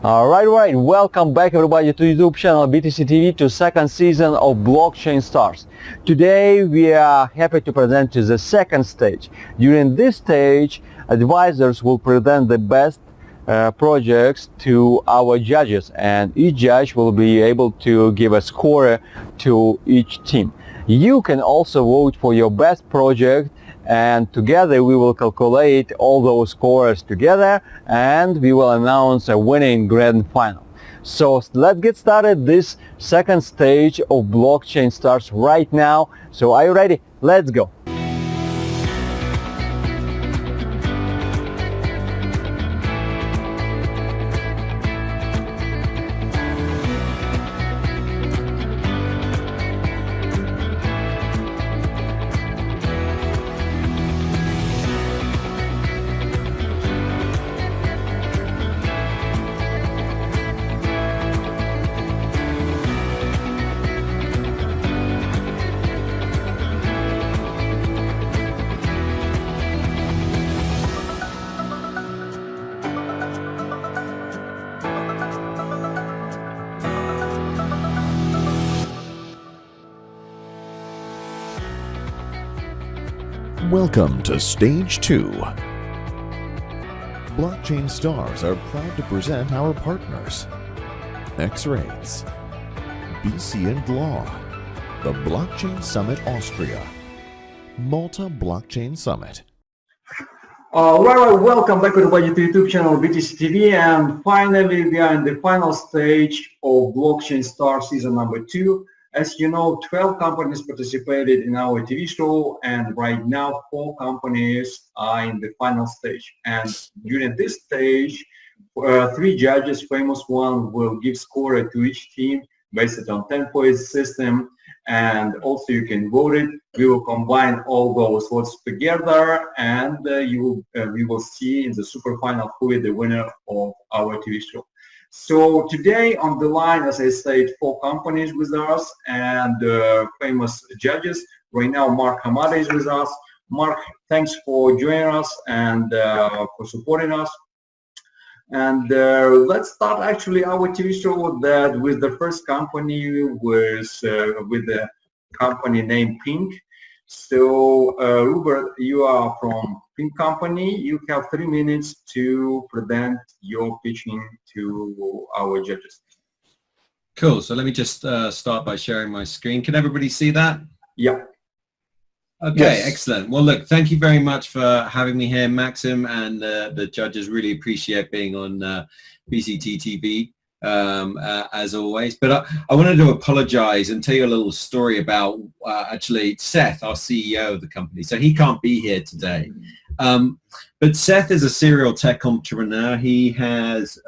Alright, welcome back everybody to YouTube channel BTCTV to second season of Blockchain Stars. Today we are happy to present you the second stage. During this stage, advisors will present the best projects to our judges, and each judge will be able to give a score to each team. You can also vote for your best project, and together we will calculate all those scores together and we will announce a winning grand final. So let's get started. This second stage of blockchain starts right now. So are you ready? Let's go. Welcome to Stage 2. Blockchain Stars are proud to present our partners: X-Rates, BC and Law, the Blockchain Summit Austria, Malta Blockchain Summit. Welcome back everybody to YouTube channel BTCTV, and finally we are in the final stage of Blockchain Star season number 2. As you know, 12 companies participated in our TV show, and right now 4 companies are in the final stage. And during this stage, 3 judges, famous one, will give score to each team based on 10-point system, and also you can vote it. We will combine all those votes together, and we will see in the super final who is the winner of our TV show. So today on the line, as I said, 4 companies with us and famous judges. Right now, Mark Hamade is with us. Mark, thanks for joining us and for supporting us. And let's start actually our TV show with the first company with the company named Pink. So Robert, you are from Pink Company. You have 3 minutes to present your pitching to our judges. Cool. So let me just start by sharing my screen. Can everybody see that? Yeah. Okay, yes. Excellent. Well, look, thank you very much for having me here, Maxim, and the judges. Really appreciate being on BTCTV. As always, but I wanted to apologize and tell you a little story about actually Seth, our CEO of the company. So he can't be here today, but Seth is a serial tech entrepreneur. He has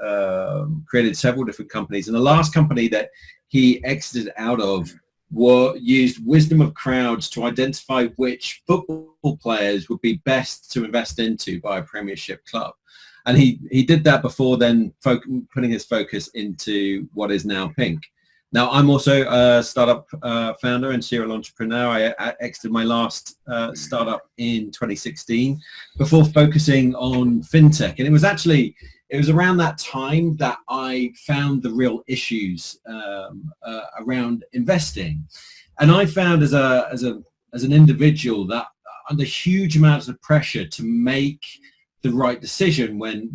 created several different companies, and the last company that he exited out of used wisdom of crowds to identify which football players would be best to invest into by a Premiership club. And he did that before then putting his focus into what is now Pink. Now, I'm also a startup founder and serial entrepreneur. I exited my last startup in 2016 before focusing on fintech. And it was around that time that I found the real issues around investing. And I found as an individual that under huge amounts of pressure to make the right decision when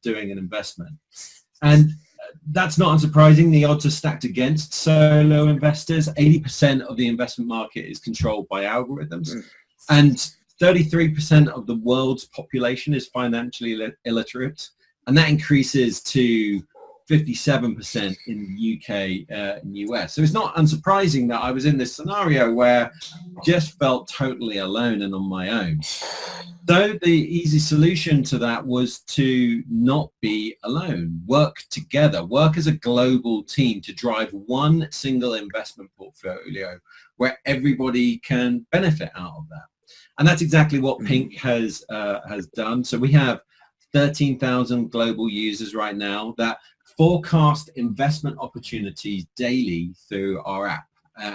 doing an investment. And that's not unsurprising. The odds are stacked against solo investors. 80% of the investment market is controlled by algorithms, and 33% of the world's population is financially illiterate, and that increases to 57% in the UK and US. So it's not unsurprising that I was in this scenario where I just felt totally alone and on my own. So the easy solution to that was to not be alone, work together, work as a global team to drive one single investment portfolio where everybody can benefit out of that. And that's exactly what Pink has done. So we have 13,000 global users right now that forecast investment opportunities daily through our app,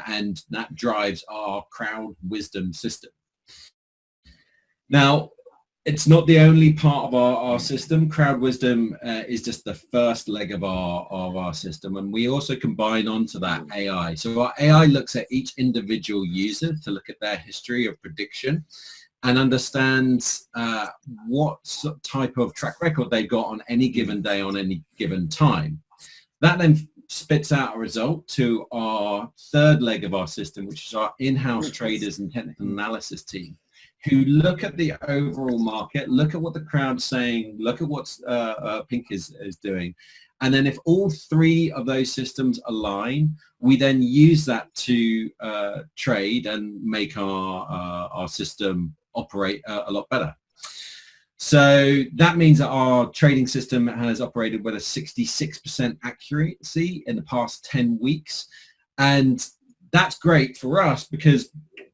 and that drives our crowd wisdom system. Now, It's not the only part of our system. Crowd Wisdom is just the first leg of our system, and we also combine onto that AI. So our AI looks at each individual user to look at their history of prediction and understands what type of track record they've got on any given day, on any given time. That then spits out a result to our third leg of our system, which is our in-house traders and technical analysis team, who look at the overall market, look at what the crowd's saying, look at what Pink is doing. And then if all three of those systems align, we then use that to trade and make our system operate a lot better. So that means that our trading system has operated with a 66% accuracy in the past 10 weeks. And that's great for us because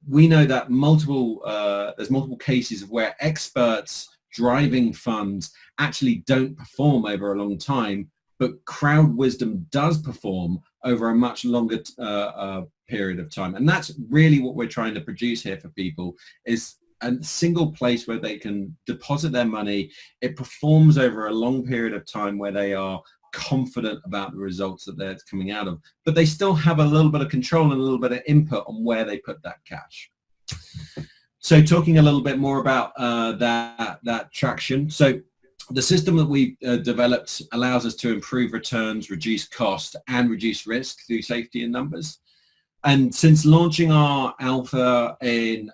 we know that there's multiple cases of where experts driving funds actually don't perform over a long time, but Crowd Wisdom does perform over a much longer period of time. And that's really what we're trying to produce here for people, is a single place where they can deposit their money. It performs over a long period of time where they are confident about the results that they're coming out of, but they still have a little bit of control and a little bit of input on where they put that cash. So talking a little bit more about that traction. So the system that we developed allows us to improve returns, reduce cost, and reduce risk through safety in numbers. And since launching our alpha in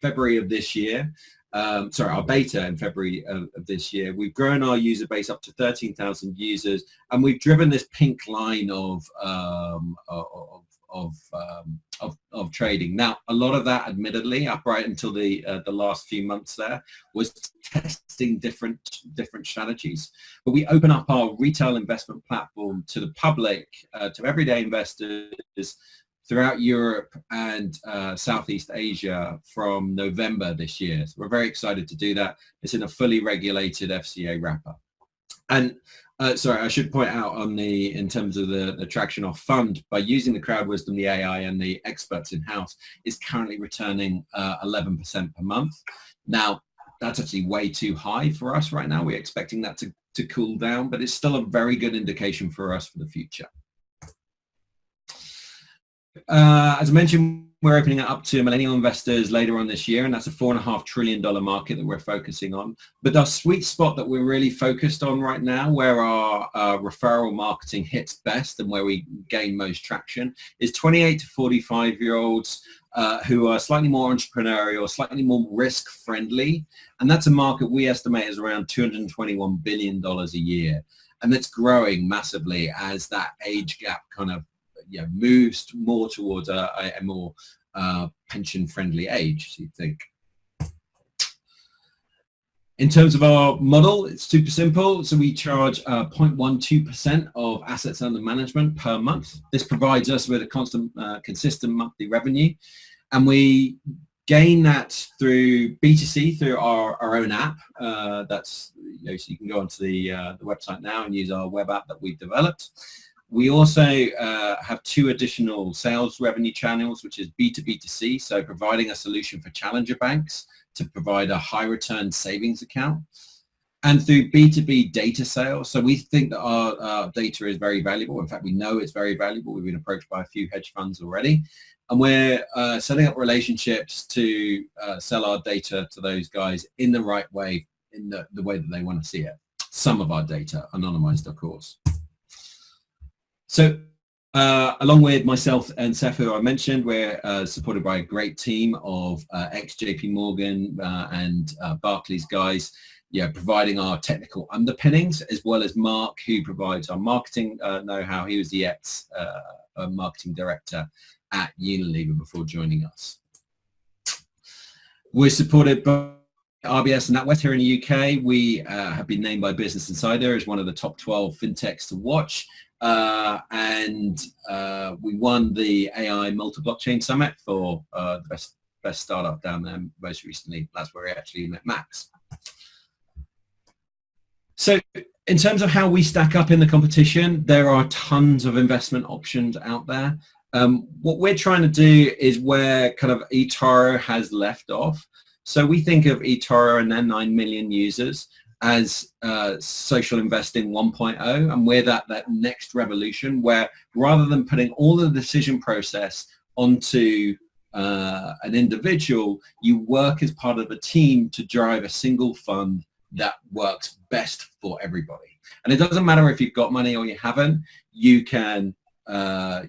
February of this year, our beta in February of this year, we've grown our user base up to 13,000 users, and we've driven this pink line of trading. Now, a lot of that, admittedly, up right until the last few months there, was testing different strategies. But we open up our retail investment platform to the public, to everyday investors throughout Europe and Southeast Asia from November this year. So we're very excited to do that. It's in a fully regulated FCA wrapper. And sorry, I should point out in terms of the traction off fund, by using the Crowd Wisdom, the AI and the experts in-house, is currently returning 11% per month. Now, that's actually way too high for us right now. We're expecting that to cool down, but it's still a very good indication for us for the future. As I mentioned, we're opening it up to millennial investors later on this year, and that's a $4.5 trillion market that we're focusing on. But our sweet spot that we're really focused on right now, where our referral marketing hits best and where we gain most traction, is 28 to 45-year-olds who are slightly more entrepreneurial, slightly more risk-friendly. And that's a market we estimate is around $221 billion a year. And that's growing massively as that age gap kind of moves more towards a more pension-friendly age, so you think. In terms of our model, it's super simple. So we charge 0.12% of assets under management per month. This provides us with a consistent monthly revenue, and we gain that through B2C, through our own app. That's so you can go onto the website now and use our web app that we've developed. We also have two additional sales revenue channels, which is B2B2C, so providing a solution for challenger banks to provide a high return savings account, and through B2B data sales. So we think that our data is very valuable. In fact, we know it's very valuable. We've been approached by a few hedge funds already, and we're setting up relationships to sell our data to those guys in the right way, in the way that they want to see it. Some of our data, anonymized, of course. So along with myself and Seth, who I mentioned, we're supported by a great team of ex-JP Morgan and Barclays guys, providing our technical underpinnings, as well as Mark, who provides our marketing know-how. He was the ex-marketing director at Unilever before joining us. We're supported by RBS and NatWest here in the UK. We have been named by Business Insider as one of the top 12 fintechs to watch. And we won the AI Multi-Blockchain Summit for the best startup down there most recently. That's where we actually met Max. So in terms of how we stack up in the competition, there are tons of investment options out there. What we're trying to do is where kind of eToro has left off. So we think of eToro and their 9 million users as social investing 1.0, and we're that next revolution where rather than putting all the decision process onto an individual, you work as part of a team to drive a single fund that works best for everybody. And it doesn't matter if you've got money or you haven't, you can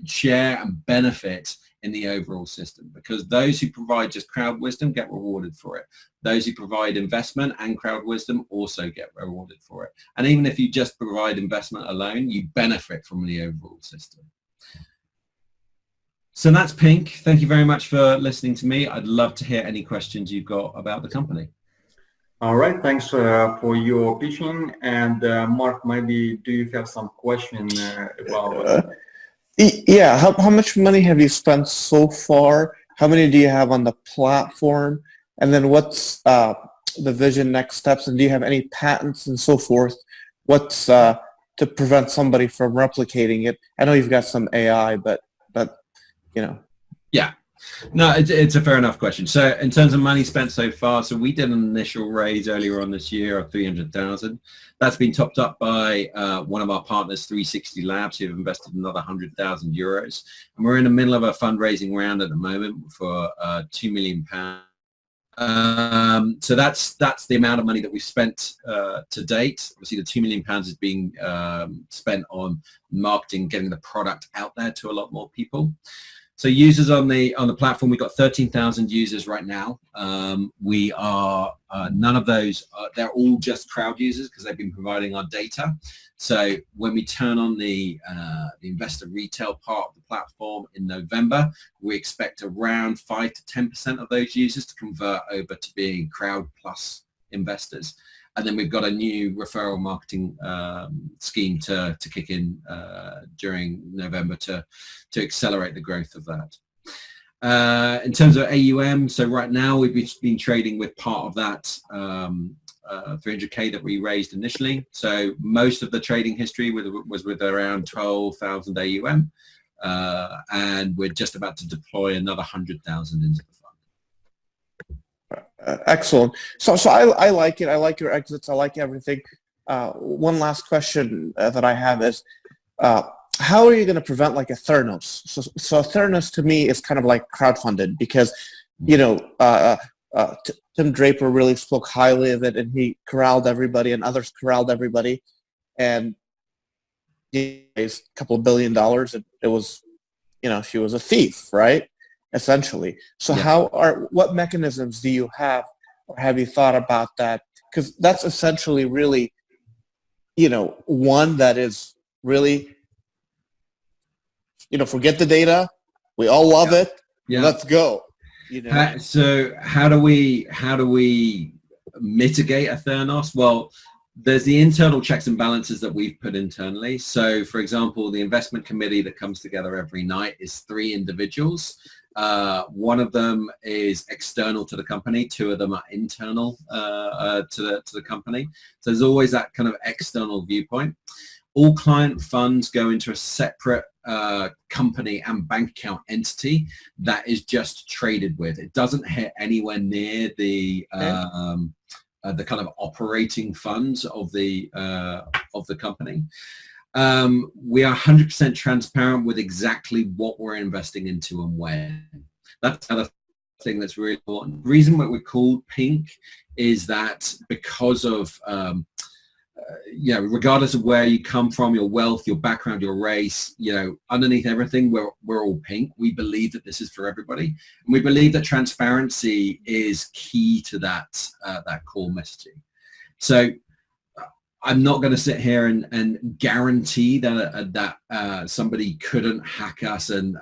share and benefit in the overall system, because those who provide just crowd wisdom get rewarded for it. Those who provide investment and crowd wisdom also get rewarded for it. And even if you just provide investment alone, you benefit from the overall system. So that's Pink. Thank you very much for listening to me. I'd love to hear any questions you've got about the company. All right, thanks for your pitching. And Mark, maybe do you have some question about? Yeah, how much money have you spent so far? How many do you have on the platform? And then what's the vision, next steps? And do you have any patents and so forth? What's to prevent somebody from replicating it? I know you've got some AI, but you know. Yeah. No, it's a fair enough question. So in terms of money spent so far, so we did an initial raise earlier on this year of 300,000. That's been topped up by one of our partners, 360 Labs, who have invested another 100,000 euros. And we're in the middle of a fundraising round at the moment for £2 million. So that's the amount of money that we've spent to date. Obviously, the £2 million is being spent on marketing, getting the product out there to a lot more people. So users on the platform, we've got 13,000 users right now. We are none of those. They're all just crowd users because they've been providing our data. So when we turn on the investor retail part of the platform in November, we expect around 5 to 10% of those users to convert over to being crowd plus investors. And then we've got a new referral marketing scheme to kick in during November to accelerate the growth of that. In terms of AUM, so right now we've been trading with part of that 300K that we raised initially. So most of the trading history was with around 12,000 AUM, and we're just about to deploy another 100,000 into the fund. Excellent. So I like it. I like your exits. I like everything. One last question that I have is, how are you going to prevent like a Theranos? So Theranos to me is kind of like crowdfunded because, you know, Tim Draper really spoke highly of it, and he corralled everybody, and others corralled everybody, and he raised a couple of $1 billion. And it was, you know, she was a thief, right? Essentially. So yeah. What mechanisms do you have, or have you thought about that? Because that's essentially really, you know, one that is really, you know, forget the data. We all love it. Yeah. Let's go. You know? So how do we mitigate a Theranos? Well, there's the internal checks and balances that we've put internally. So for example, the investment committee that comes together every night is 3 individuals. One of them is external to the company. 2 of them are internal to the company. So there's always that kind of external viewpoint. All client funds go into a separate company and bank account entity that is just traded with. It doesn't hit anywhere near the kind of operating funds of the company. We are 100% transparent with exactly what we're investing into and when. That's another thing that's really important. The reason why we're called Pink is that because of you know, regardless of where you come from, your wealth, your background, your race, you know, underneath everything, we're all pink. We believe that this is for everybody, and we believe that transparency is key to that core messaging. So I'm not going to sit here and guarantee that somebody couldn't hack us and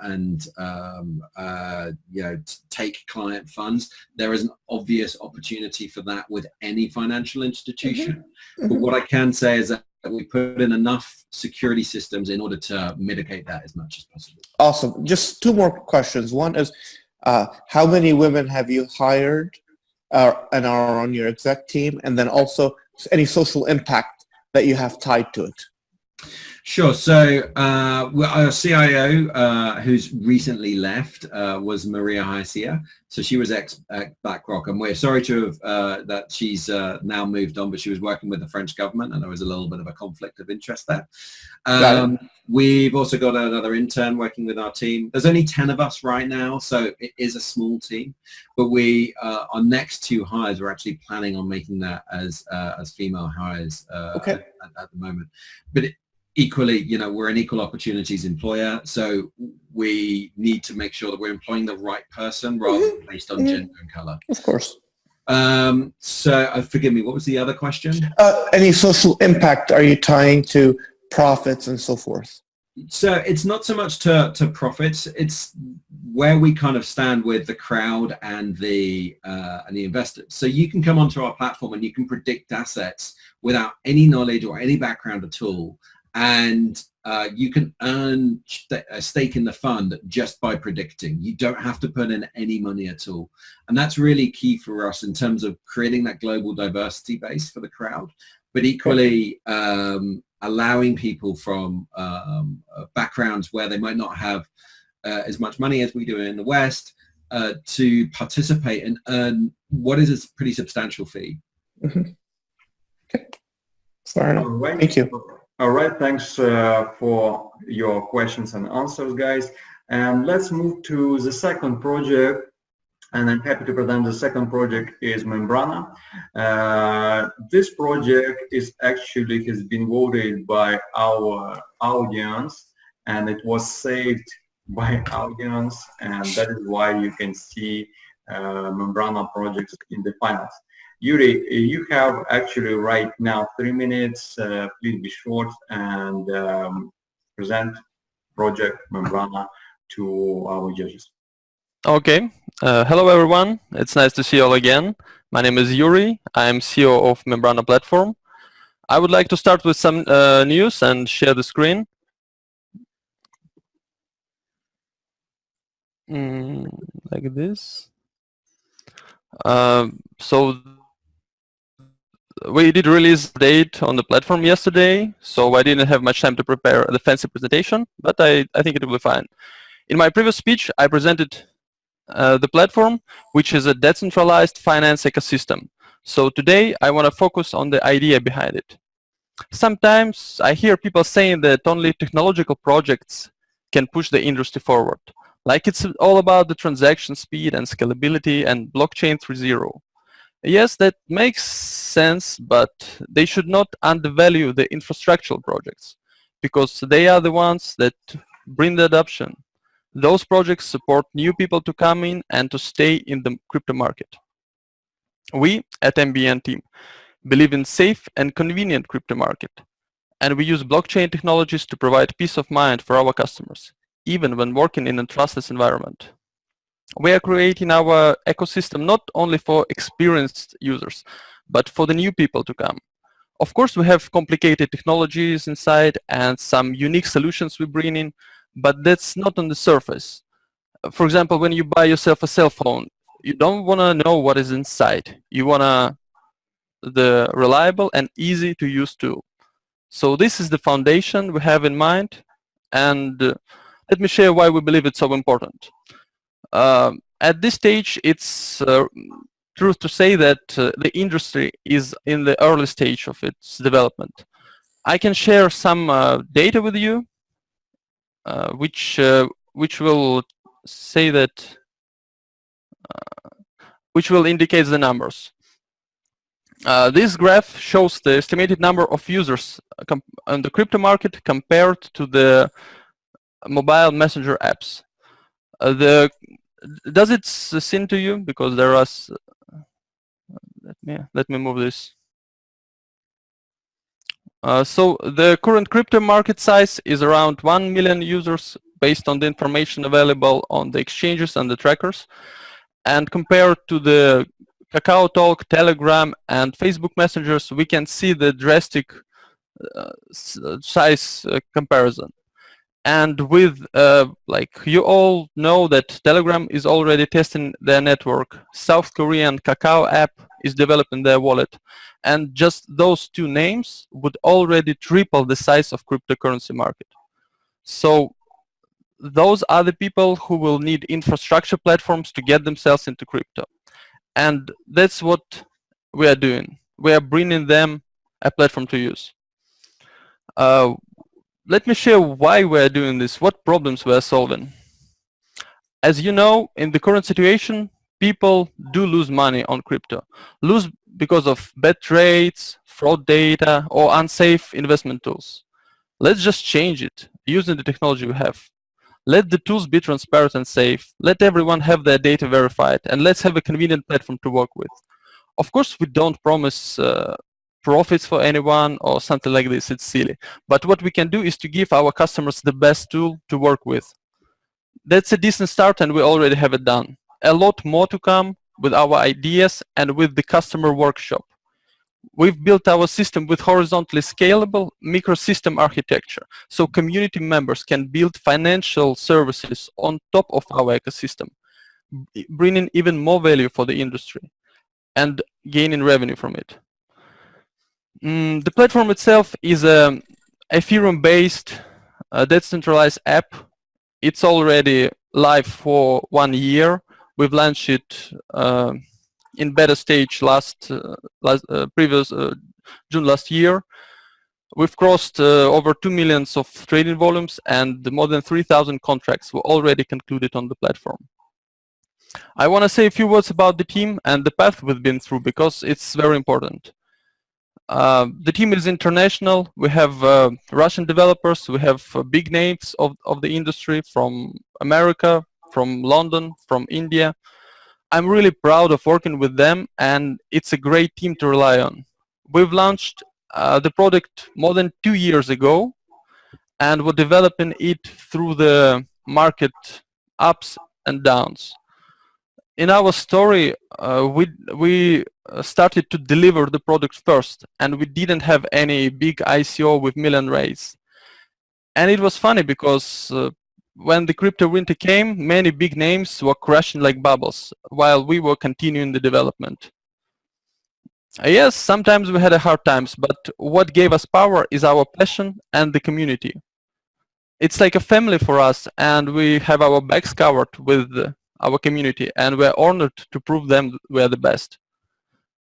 you know, take client funds. There is an obvious opportunity for that with any financial institution. Mm-hmm. But what I can say is that we put in enough security systems in order to mitigate that as much as possible. Awesome. Just 2 more questions. One is, how many women have you hired and are on your exec team? And then also any social impact that you have tied to it? Sure. So our CIO, who's recently left, was Maria Heisia. So she was ex-BlackRock, and we're sorry to have that she's now moved on, but she was working with the French government, and there was a little bit of a conflict of interest there. We've also got another intern working with our team. There's only 10 of us right now, so it is a small team. But our next 2 hires, we're actually planning on making that as female hires at the moment. But equally, we're an equal opportunities employer, so we need to make sure that we're employing the right person rather than based on gender and color. Of course. So forgive me, what was the other question? Any social impact are you tying to profits and so forth? So it's not so much to profits, it's where we kind of stand with the crowd and the investors. So you can come onto our platform and you can predict assets without any knowledge or any background at all. And you can earn a stake in the fund just by predicting. You don't have to put in any money at all. And that's really key for us in terms of creating that global diversity base for the crowd, but equally allowing people from backgrounds where they might not have as much money as we do in the West to participate and earn what is a pretty substantial fee. Okay. Fair enough. Right. Thank you. All right, thanks for your questions and answers, guys. And let's move to the second project. And I'm happy to present the second project is Membrana. This project has been voted by our audience, and it was saved by audience, and that is why you can see Membrana projects in the finals. Yuri, you have actually right now 3 minutes. Please be short and present project Membrana to our judges. Okay. Hello, everyone. It's nice to see you all again. My name is Yuri. I am CEO of Membrana Platform. I would like to start with some news and share the screen. Like this. So we did release a date on the platform yesterday, so I didn't have much time to prepare the fancy presentation, but I think it will be fine. In my previous speech, I presented the platform, which is a decentralized finance ecosystem. So today, I want to focus on the idea behind it. Sometimes I hear people saying that only technological projects can push the industry forward, like it's all about the transaction speed and scalability and blockchain 3.0. Yes, that makes sense, but they should not undervalue the infrastructural projects, because they are the ones that bring the adoption. Those projects support new people to come in and to stay in the crypto market. We at MBN team believe in safe and convenient crypto market, and we use blockchain technologies to provide peace of mind for our customers, even when working in a trustless environment. We are creating our ecosystem not only for experienced users, but for the new people to come. Of course, we have complicated technologies inside and some unique solutions we bring in, but that's not on the surface. For example, when you buy yourself a cell phone, you don't want to know what is inside. You want the reliable and easy to use tool. So this is the foundation we have in mind, and let me share why we believe it's so important. At this stage, it's true to say that the industry is in the early stage of its development. I can share some data with you, which will say that, which will indicate the numbers. This graph shows the estimated number of users on the crypto market compared to the mobile messenger apps. Does it seem to you? Because there are. Let me move this. So the current crypto market size is around 1 million users based on the information available on the exchanges and the trackers, and compared to the KakaoTalk, Telegram, and Facebook messengers, we can see the drastic size comparison. And with, like you all know that Telegram is already testing their network. South Korean Kakao app is developing their wallet. And just those two names would already triple the size of cryptocurrency market. So those are the people who will need infrastructure platforms to get themselves into crypto. And that's what we are doing. We are bringing them a platform to use. Let me share why we are doing this, what problems we are solving. As you know, in the current situation, people do lose money on crypto. Lose because of bad trades, fraud data, or unsafe investment tools. Let's just change it using the technology we have. Let the tools be transparent and safe. Let everyone have their data verified, and let's have a convenient platform to work with. Of course, we don't promise profits for anyone or something like this. It's silly. But what we can do is to give our customers the best tool to work with. That's a decent start, and we already have it done. A lot more to come with our ideas and with the customer workshop. We've built our system with horizontally scalable microsystem architecture, so community members can build financial services on top of our ecosystem, bringing even more value for the industry and gaining revenue from it. The platform itself is a Ethereum-based decentralized app. It's already live for 1 year. We've launched it in beta stage June last year. We've crossed over 2 million of trading volumes, and more than 3,000 contracts were already concluded on the platform. I want to say a few words about the team and the path we've been through, because it's very important. The team is international. We have Russian developers. We have big names of the industry from America, from London, from India. I'm really proud of working with them, and it's a great team to rely on. We've launched the product more than 2 years ago, and we're developing it through the market ups and downs. In our story, we started to deliver the product first, and we didn't have any big ICO with million raise. And it was funny because when the crypto winter came, many big names were crashing like bubbles while we were continuing the development. Yes, sometimes we had hard times, but what gave us power is our passion and the community. It's like a family for us, and we have our backs covered with our community, and we're honored to prove them we're the best.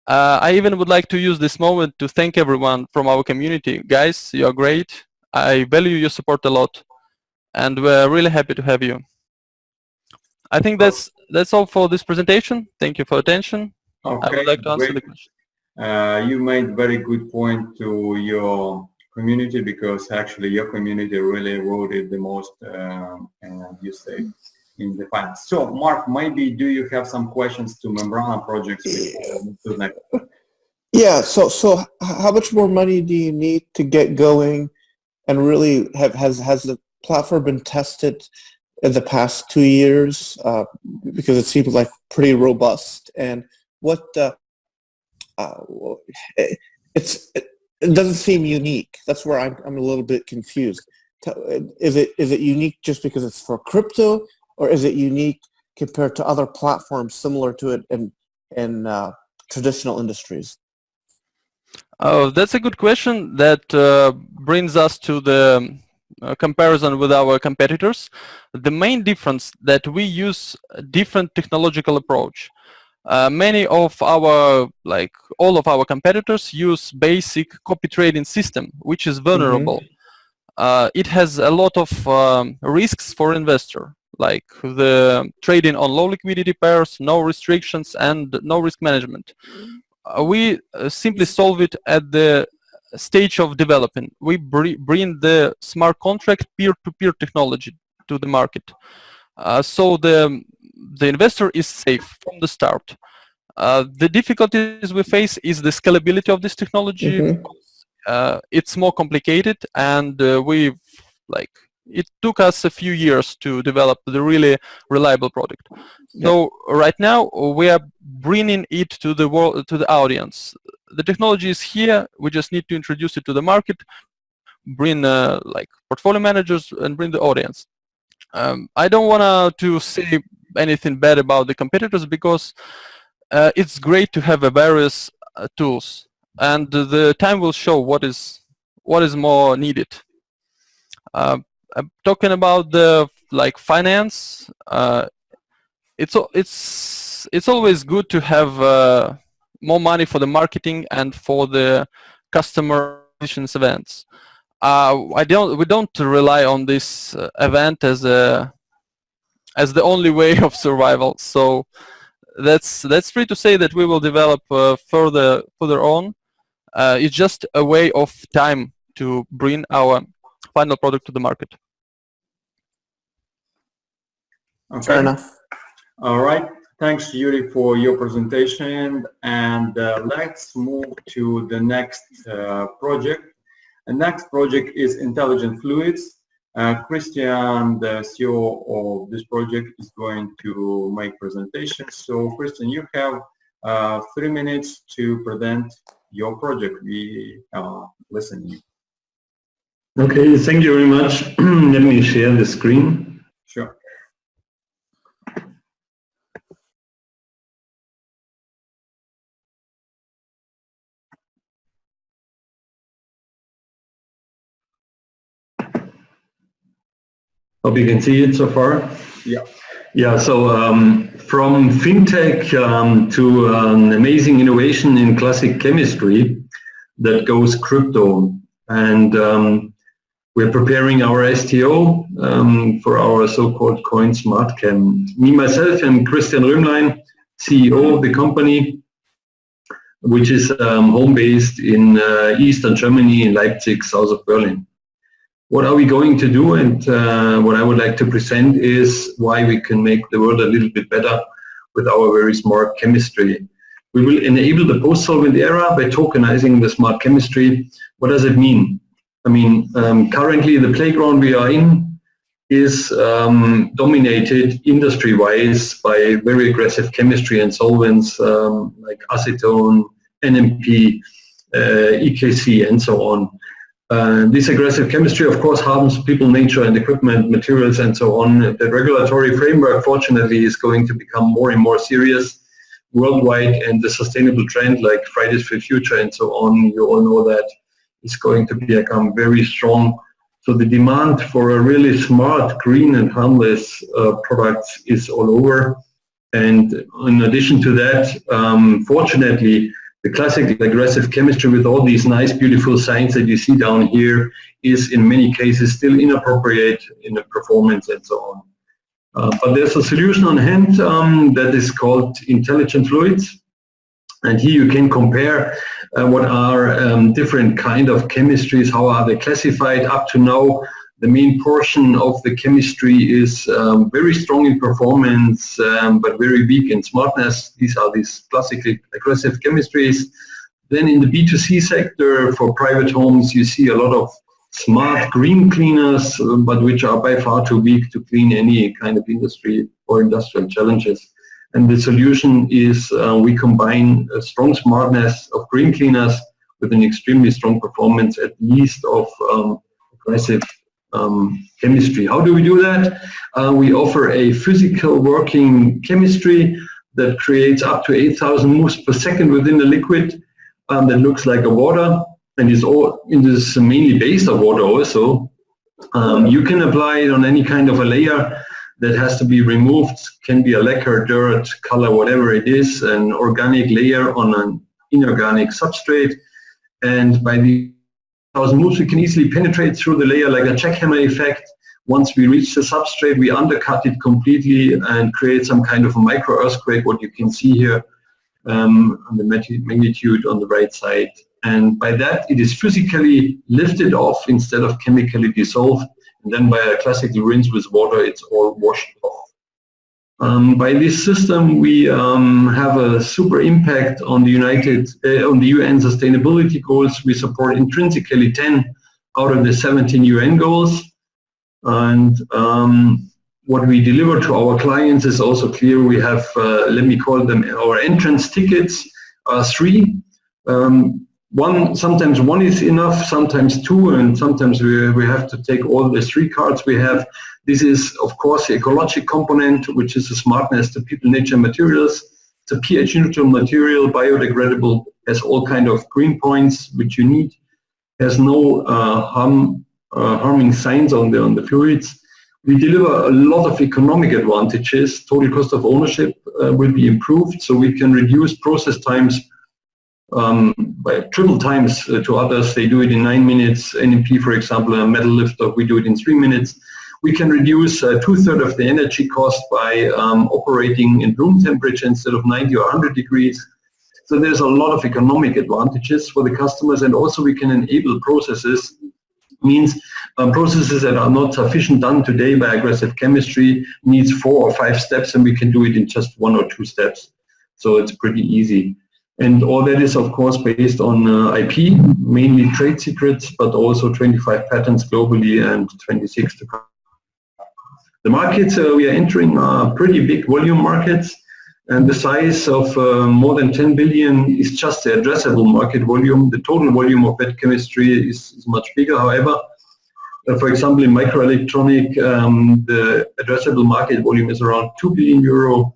I even would like to use this moment to thank everyone from our community. Guys, you're great. I value your support a lot, and we're really happy to have you. I think that's all for this presentation. Thank you for attention. Okay, I would like to answer the question. You made very good point to your community, because actually your community really voted the most, you say, in the finance. So, Mark, maybe do you have some questions to Membrana projects? Yeah. So how much more money do you need to get going, and really has the platform been tested in the past 2 years? Because it seems like pretty robust. And what it doesn't seem unique. That's where I'm a little bit confused. Is it unique just because it's for crypto, or is it unique compared to other platforms similar to it in traditional industries? Oh, that's a good question. That brings us to the comparison with our competitors. The main difference that we use a different technological approach. Many of our, like all of our competitors, use basic copy trading system, which is vulnerable. It has a lot of risks for investor, like the trading on low liquidity pairs, no restrictions, and no risk management. We simply solve it at the stage of developing. We bring the smart contract peer-to-peer technology to the market. So the investor is safe from the start. The difficulties we face is the scalability of this technology. It's more complicated, and it took us a few years to develop the really reliable product. So right now we are bringing it to the world, to the audience. The technology is here. We just need to introduce it to the market bring like portfolio managers and bring the audience. I don't want to say anything bad about the competitors because it's great to have various tools, and the time will show what is more needed. I'm talking about the like finance. It's always good to have more money for the marketing and for the customer relations events. We don't rely on this event as the only way of survival. So that's free to say that we will develop further on. It's just a way of time to bring our final product to the market. Okay. Fair enough. All right. Thanks, Yuri, for your presentation. And let's move to the next project. The next project is Intelligent Fluids. Christian, the CEO of this project, is going to make presentation. So, Christian, you have 3 minutes to present your project. We are listening. Okay, thank you very much. Let me share the screen. Sure. Hope you can see it so far. Yeah. Yeah, so from fintech to an amazing innovation in classic chemistry that goes crypto. And we're preparing our STO for our so-called coin SmartChem. Me, myself, and Christian Römlein, CEO of the company, which is home-based in Eastern Germany, in Leipzig, south of Berlin. What are we going to do? And what I would like to present is why we can make the world a little bit better with our very smart chemistry. We will enable the post-solvent era by tokenizing the smart chemistry. What does it mean? I mean, currently the playground we are in is dominated industry-wise by very aggressive chemistry and solvents like acetone, NMP, EKC, and so on. This aggressive chemistry, of course, harms people, nature, and equipment, materials, and so on. The regulatory framework, fortunately, is going to become more and more serious worldwide, and the sustainable trend like Fridays for Future and so on, you all know that, is going to become very strong. So the demand for a really smart, green, and harmless products is all over. And in addition to that, fortunately, the classic aggressive chemistry with all these nice, beautiful signs that you see down here is in many cases still inappropriate in the performance and so on. But there's a solution on hand that is called Intelligent Fluids. And here you can compare what are different kind of chemistries, how are they classified up to now. The main portion of the chemistry is very strong in performance, but very weak in smartness. These are these classically aggressive chemistries. Then in the B2C sector for private homes, you see a lot of smart green cleaners, but which are by far too weak to clean any kind of industry or industrial challenges. And the solution is we combine a strong smartness of green cleaners with an extremely strong performance, at least of aggressive chemistry. How do we do that? We offer a physical working chemistry that creates up to 8,000 moves per second within the liquid that looks like a water, and is mainly based on water also. You can apply it on any kind of a layer that has to be removed, can be a lacquer, dirt, color, whatever it is, an organic layer on an inorganic substrate. And by the 1,000 moves, we can easily penetrate through the layer like a jackhammer effect. Once we reach the substrate, we undercut it completely and create some kind of a micro earthquake, what you can see here on the magnitude on the right side. And by that, it is physically lifted off instead of chemically dissolved. And then by a classical rinse with water, it's all washed off. By this system, we have a super impact on the UN sustainability goals. We support intrinsically 10 out of the 17 UN goals. And what we deliver to our clients is also clear. We have, let me call them our entrance tickets, 3. Sometimes one is enough, sometimes two, and sometimes we have to take all the 3 cards we have. This is, of course, the ecological component, which is the smartness to people, nature, materials. It's a pH neutral material, biodegradable, has all kind of green points which you need, has no harming signs on the fluids. We deliver a lot of economic advantages. Total cost of ownership will be improved, so we can reduce process times by triple times to others. They do it in 9 minutes. NMP, for example, a metal lifter, we do it in 3 minutes. We can reduce 2/3 of the energy cost by operating in room temperature instead of 90 or 100 degrees. So there's a lot of economic advantages for the customers, and also we can enable processes, means processes that are not sufficient done today by aggressive chemistry, needs 4 or 5 steps, and we can do it in just 1 or 2 steps. So it's pretty easy. And all that is, of course, based on IP, mainly trade secrets, but also 25 patents globally and 26 to come. The markets we are entering are pretty big volume markets, and the size of more than 10 billion is just the addressable market volume. The total volume of wet chemistry is much bigger. However, for example, in microelectronic, the addressable market volume is around 2 billion euro.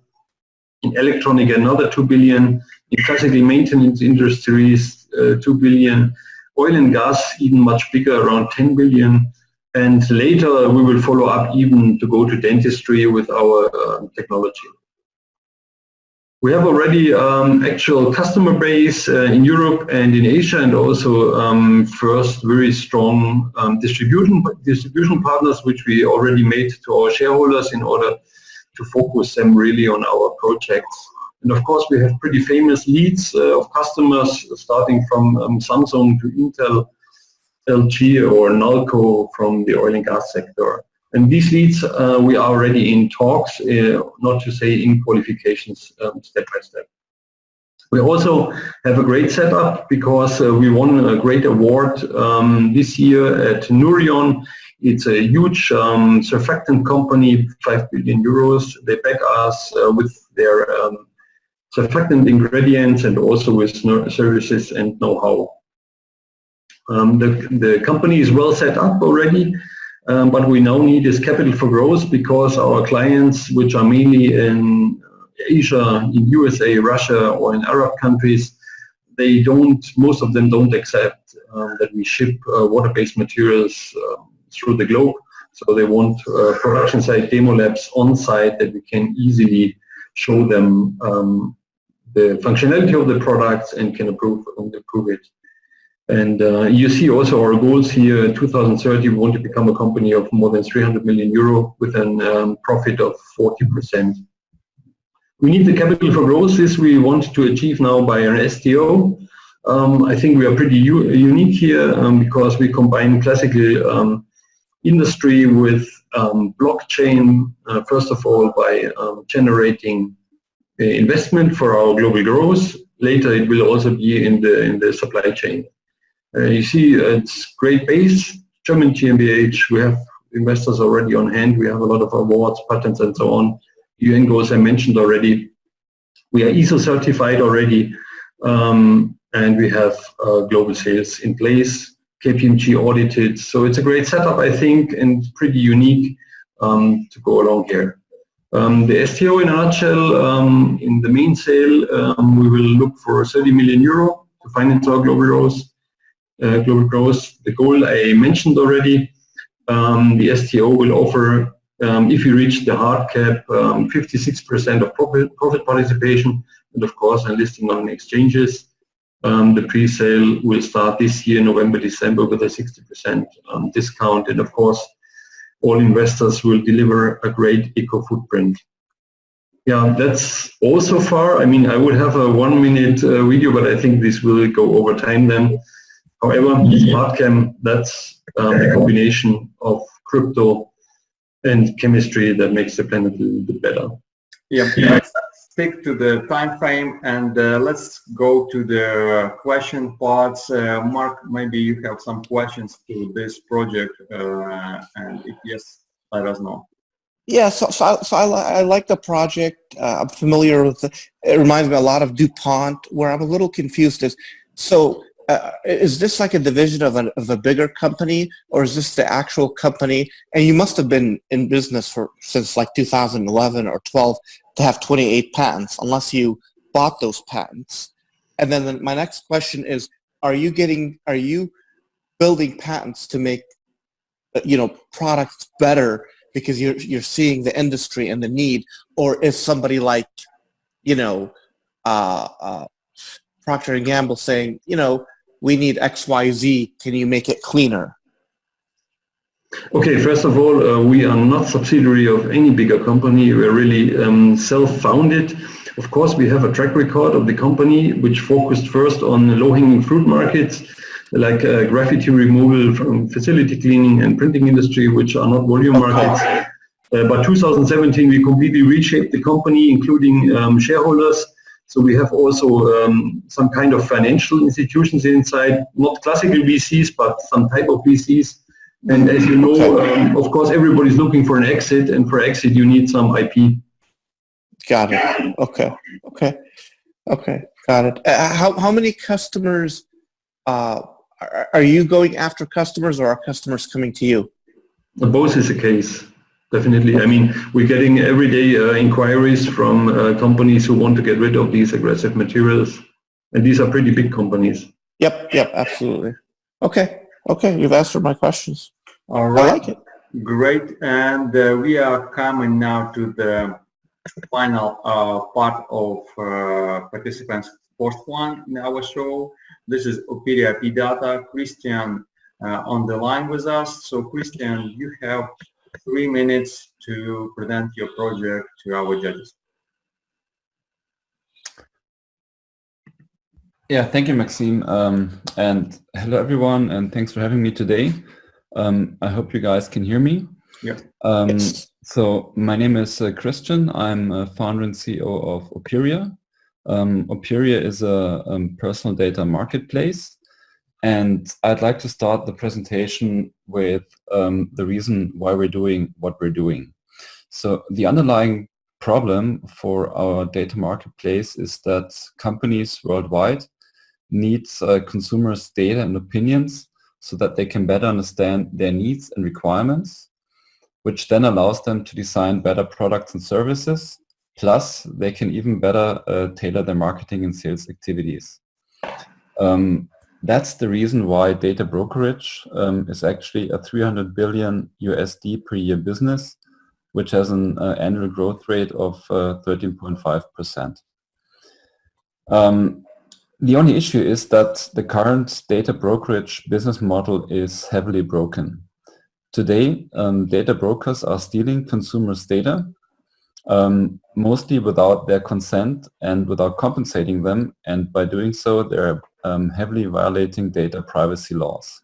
In electronic, another 2 billion. In classical maintenance industries, 2 billion. Oil and gas, even much bigger, around 10 billion. And later we will follow up even to go to dentistry with our technology. We have already actual customer base in Europe and in Asia, and also first very strong distribution partners, which we already made to our shareholders in order to focus them really on our projects. And of course we have pretty famous leads of customers, starting from Samsung to Intel, LG or Nalco from the oil and gas sector. And these leads we are already in talks, not to say in qualifications step by step. We also have a great setup because we won a great award this year at Nourion. It's a huge surfactant company, 5 billion euros. They back us with their surfactant ingredients and also with services and know-how. The company is well set up already, but we now need is capital for growth because our clients, which are mainly in Asia, in USA, Russia, or in Arab countries, most of them don't accept that we ship water-based materials through the globe. So they want production site demo labs on site that we can easily show them the functionality of the products and can improve it. And you see also our goals here. In 2030, we want to become a company of more than 300 million euro with a profit of 40%. We need the capital for growth. This we want to achieve now by an STO. I think we are pretty unique here because we combine classical industry with blockchain, first of all by generating investment for our global growth. Later it will also be in the supply chain. You see it's great base, German GmbH, we have investors already on hand, we have a lot of awards, patents and so on. UN goals I mentioned already. We are ISO certified already, and we have global sales in place, KPMG audited. So it's a great setup, I think, and pretty unique to go along here. The STO in a nutshell, in the main sale, we will look for 30 million euro to finance our global growth. The goal I mentioned already. The STO will offer, if you reach the hard cap, 56% of profit participation, and of course a listing on exchanges. The pre-sale will start this year, November, December, with a 60% discount, and of course all investors will deliver a great eco footprint. Yeah, that's all so far. I mean, I would have a 1-minute video, but I think this will go over time then. However, SmartChem, that's the combination of crypto and chemistry that makes the planet a little bit better. Yeah, let's stick to the time frame and let's go to the question parts. Mark, maybe you have some questions to this project, and if yes, let us know. Yeah, so I like the project. I'm familiar with it. It reminds me a lot of DuPont. Where I'm a little confused is, so is this like a division of a bigger company, or is this the actual company? And you must have been in business since like 2011 or 12 to have 28 patents, unless you bought those patents. And then my next question is, are you building patents to make products better because you're seeing the industry and the need, or is somebody like Procter & Gamble saying, we need XYZ, can you make it cleaner? Okay, first of all, we are not subsidiary of any bigger company. We're really self-founded. Of course, we have a track record of the company which focused first on low-hanging fruit markets like graffiti removal from facility cleaning and printing industry, which are not volume markets. By 2017, we completely reshaped the company, including shareholders. So we have also some kind of financial institutions inside, not classical VCs, but some type of VCs. And as you know, of course, everybody's looking for an exit, and for exit, you need some IP. Got it. Okay. Got it. How many customers are you going after customers, or are customers coming to you? Both is the case. Definitely. I mean, we're getting everyday inquiries from companies who want to get rid of these aggressive materials. And these are pretty big companies. Yep, absolutely. Okay, you've answered my questions. All right. I like it. Great. And we are coming now to the final part of participants' first one in our show. This is Operia IP Data. Christian on the line with us. So Christian, you have 3 minutes to present your project to our judges. Yeah, thank you, Maxime. And hello, everyone, and thanks for having me today. I hope you guys can hear me. Yeah. So my name is Christian. I'm a founder and CEO of Operia. Operia is a personal data marketplace. And I'd like to start the presentation with the reason why we're doing what we're doing. So the underlying problem for our data marketplace is that companies worldwide need consumers' data and opinions so that they can better understand their needs and requirements, which then allows them to design better products and services. Plus, they can even better tailor their marketing and sales activities. That's the reason why data brokerage is actually a $300 billion USD per year business, which has an annual growth rate of 13.5%. The only issue is that the current data brokerage business model is heavily broken. Today, data brokers are stealing consumers' data, mostly without their consent and without compensating them, and by doing so, they're heavily violating data privacy laws.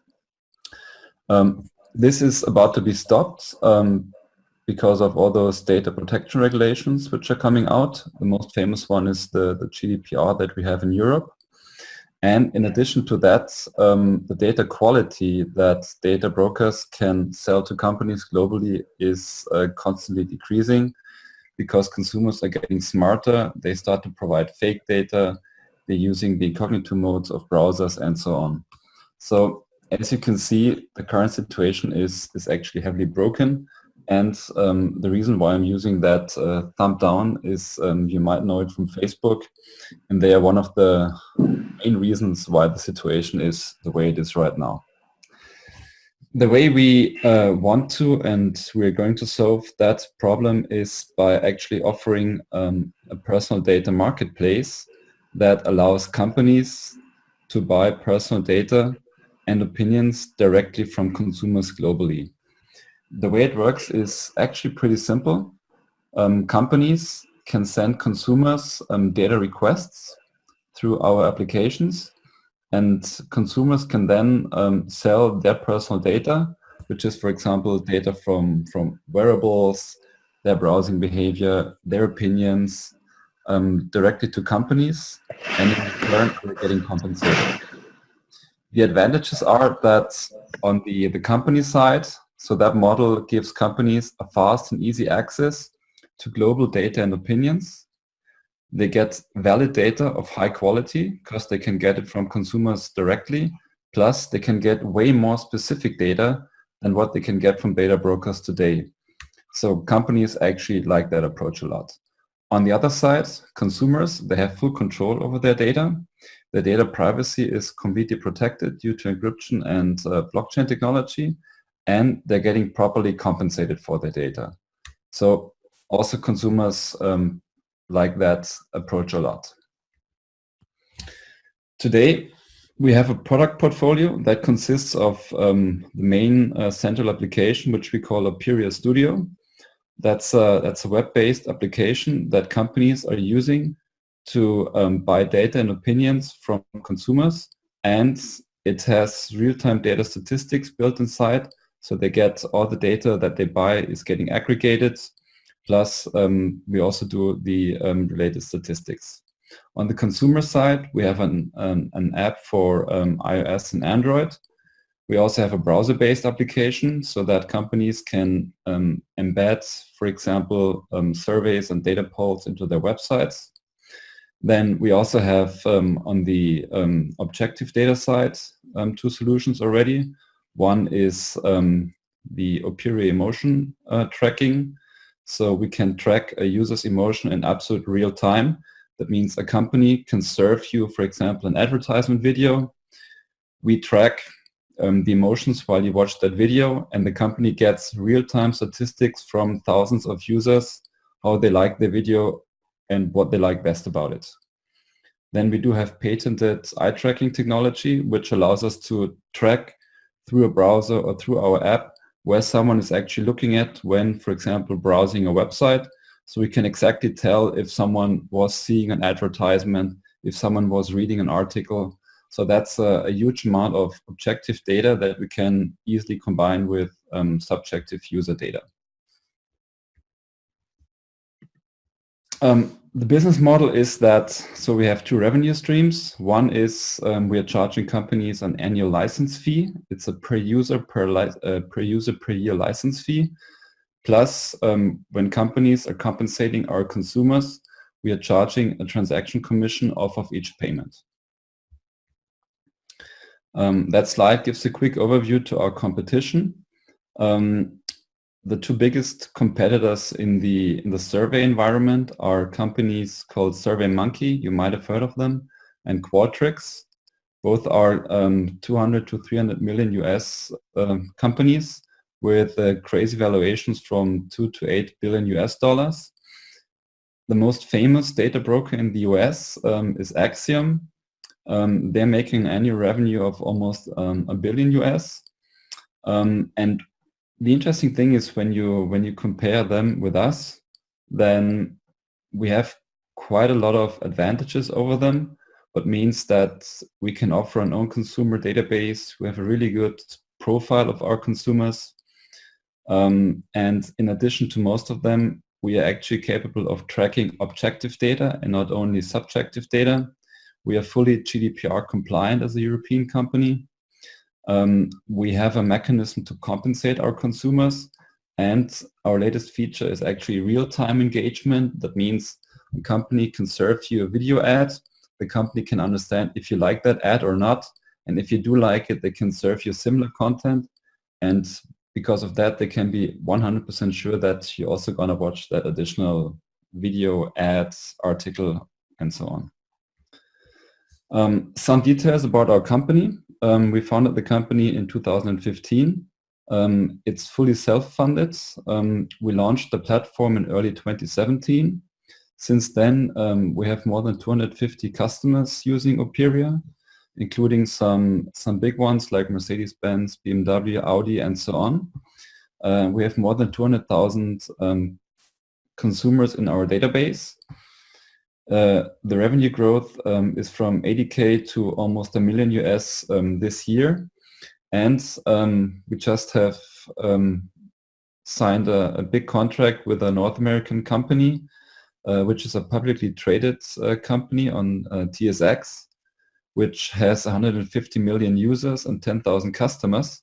This is about to be stopped because of all those data protection regulations which are coming out. The most famous one is the GDPR that we have in Europe. And in addition to that, the data quality that data brokers can sell to companies globally is constantly decreasing because consumers are getting smarter. They start to provide fake data. They're using the incognito modes of browsers and so on. So as you can see, the current situation is actually heavily broken. And the reason why I'm using that thumb down is you might know it from Facebook, and they are one of the main reasons why the situation is the way it is right now. The way we want to and we're going to solve that problem is by actually offering a personal data marketplace that allows companies to buy personal data and opinions directly from consumers globally. The way it works is actually pretty simple. Companies can send consumers data requests through our applications, and consumers can then sell their personal data, which is, for example, data from wearables, their browsing behavior, their opinions, directly to companies, and in return, we're getting compensated. The advantages are that on the company side, so that model gives companies a fast and easy access to global data and opinions. They get valid data of high quality because they can get it from consumers directly. Plus, they can get way more specific data than what they can get from data brokers today. So companies actually like that approach a lot. On the other side, consumers, they have full control over their data. The data privacy is completely protected due to encryption and blockchain technology, and they're getting properly compensated for their data. So also consumers like that approach a lot. Today, we have a product portfolio that consists of the main central application, which we call Aperia Studio. That's a web-based application that companies are using to buy data and opinions from consumers, and it has real-time data statistics built inside, so they get all the data that they buy is getting aggregated, plus we also do the related statistics. On the consumer side, we have an app for iOS and Android. We also have a browser-based application so that companies can embed, for example, surveys and data polls into their websites. Then we also have on the objective data side 2 solutions already. One is the Aperia emotion tracking. So we can track a user's emotion in absolute real time. That means a company can serve you, for example, an advertisement video. We track the emotions while you watch that video, and the company gets real-time statistics from thousands of users, how they like the video and what they like best about it. Then we do have patented eye tracking technology, which allows us to track through a browser or through our app where someone is actually looking at when, for example, browsing a website. So we can exactly tell if someone was seeing an advertisement, if someone was reading an article. So that's a huge amount of objective data that we can easily combine with subjective user data. The business model is that, so we have 2 revenue streams. One is we are charging companies an annual license fee. It's a per user per year license fee. Plus, when companies are compensating our consumers, we are charging a transaction commission off of each payment. That slide gives a quick overview to our competition. The 2 biggest competitors in the survey environment are companies called SurveyMonkey, you might have heard of them, and Qualtrics. Both are 200 to 300 million US companies with crazy valuations from 2 to 8 billion US dollars. The most famous data broker in the US is Axiom. They're making an annual revenue of almost $1 billion US. And the interesting thing is when you compare them with us, then we have quite a lot of advantages over them, but means that we can offer an own consumer database. We have a really good profile of our consumers. And in addition to most of them, we are actually capable of tracking objective data and not only subjective data. We are fully GDPR compliant as a European company. We have a mechanism to compensate our consumers, and our latest feature is actually real-time engagement. That means a company can serve you a video ad. The company can understand if you like that ad or not, and if you do like it, they can serve you similar content, and because of that, they can be 100% sure that you're also going to watch that additional video, ads, article, and so on. Some details about our company. We founded the company in 2015. It's fully self-funded. We launched the platform in early 2017. Since then, we have more than 250 customers using Aperia, including some big ones like Mercedes-Benz, BMW, Audi, and so on. We have more than 200,000 consumers in our database. The revenue growth is from 80K to almost $1 million US this year. And we just have signed a big contract with a North American company, which is a publicly traded company on TSX, which has 150 million users and 10,000 customers.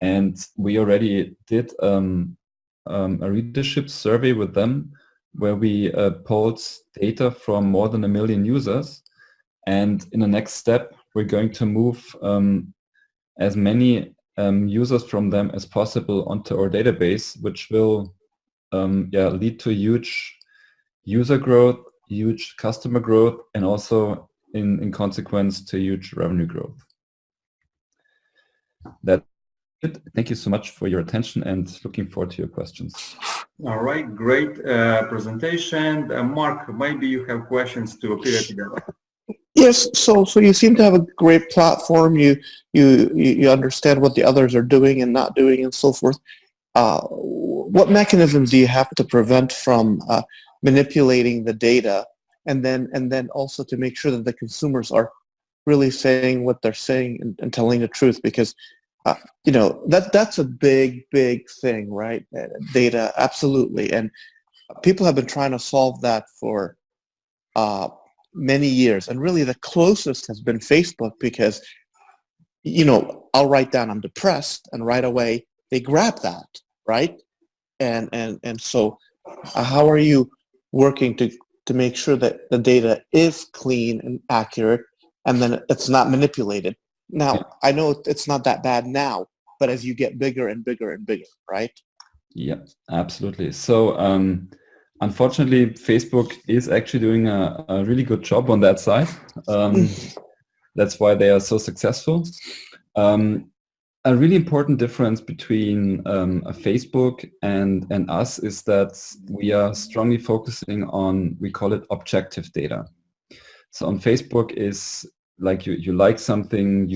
And we already did a readership survey with them, where we polled data from more than 1 million users. And in the next step, we're going to move as many users from them as possible onto our database, which will lead to huge user growth, huge customer growth, and also in consequence to huge revenue growth. That's it. Thank you so much for your attention and looking forward to your questions. All right, great presentation. Mark, maybe you have questions to appear together. Yes, so you seem to have a great platform. You understand what the others are doing and not doing and so forth. What mechanisms do you have to prevent from manipulating the data, and then also to make sure that the consumers are really saying what they're saying and telling the truth? Because that's a big thing, right? Data, absolutely, and people have been trying to solve that for many years, and really the closest has been Facebook, because I'll write down I'm depressed, and right away they grab that, right? And so how are you working to make sure that the data is clean and accurate, and then it's not manipulated? Now, I know it's not that bad now, but as you get bigger and bigger and bigger, right? Yeah, absolutely. So unfortunately, Facebook is actually doing a really good job on that side. That's why they are so successful. A really important difference between Facebook and us is that we are strongly focusing on, we call it objective data. So on Facebook is like you like something,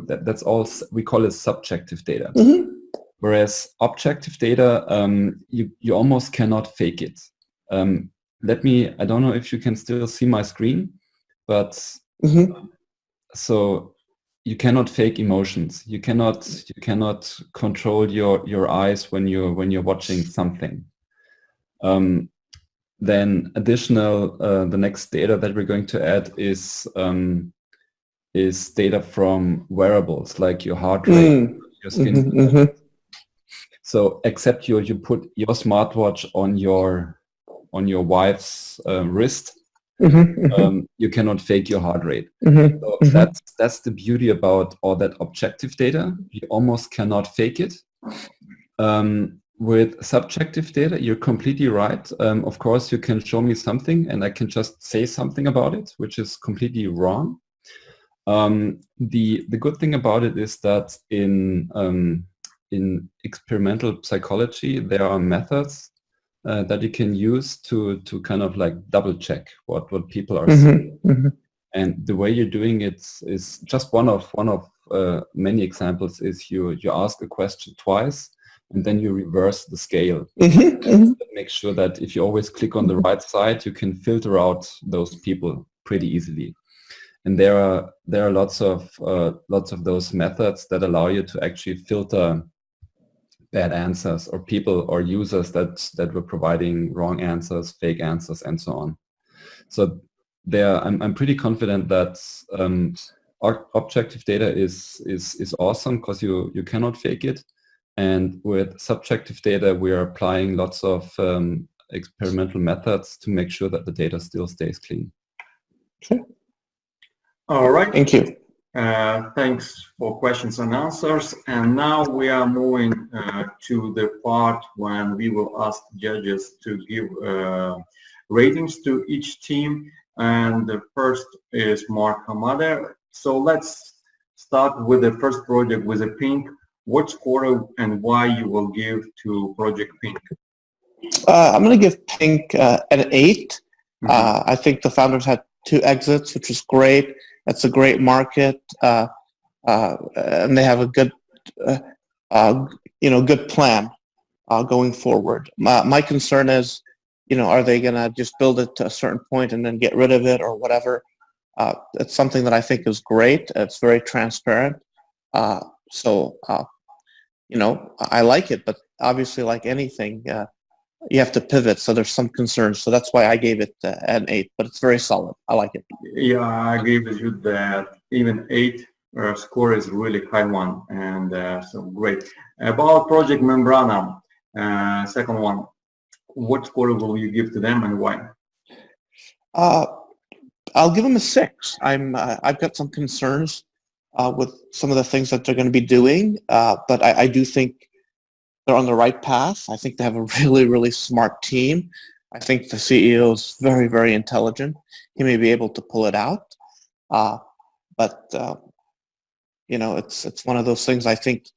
that's all, we call it subjective data. Mm-hmm. Whereas objective data, you almost cannot fake it. I don't know if you can still see my screen, but so you cannot fake emotions. You cannot control your eyes when you're watching something. Then additional, the next data that we're going to add is data from wearables like your heart rate, your skin. So except you put your smartwatch on your wife's wrist, you cannot fake your heart rate. So that's the beauty about all that objective data. You almost cannot fake it. With subjective data, you're completely right. Of course, you can show me something and I can just say something about it, which is completely wrong. The good thing about it is that in experimental psychology, there are methods that you can use to kind of like double check what people are saying. And the way you're doing it is just one of many examples. Is you ask a question twice and then you reverse the scale. Make sure that if you always click on the right side, you can filter out those people pretty easily. And there are lots of those methods that allow you to actually filter bad answers or people or users that were providing wrong answers, fake answers, and so on. So I'm pretty confident that objective data is awesome because you cannot fake it. And with subjective data, we are applying lots of experimental methods to make sure that the data still stays clean. Okay. All right. Thank you. Thanks for questions and answers. And now we are moving to the part when we will ask judges to give ratings to each team. And the first is Mark Hamade. So let's start with the first project with a pink. What score and why you will give to Project Pink? I'm going to give Pink an 8. I think the founders had 2 exits, which is great. That's a great market, and they have a good, good plan going forward. My concern is, are they going to just build it to a certain point and then get rid of it or whatever? It's something that I think is great. It's very transparent. So I like it, but obviously, like anything, you have to pivot. So there's some concerns. So that's why I gave it an 8. But it's very solid. I like it. Yeah, I agree with you that even 8 score is really high one, and so great. About Project Membrana, second one. what score will you give to them and why? I'll give them a 6. I've got some concerns with some of the things that they're going to be doing, but I do think they're on the right path. I think they have a really, really smart team. I think the CEO is very, very intelligent. He may be able to pull it out, but you know, it's one of those things. I think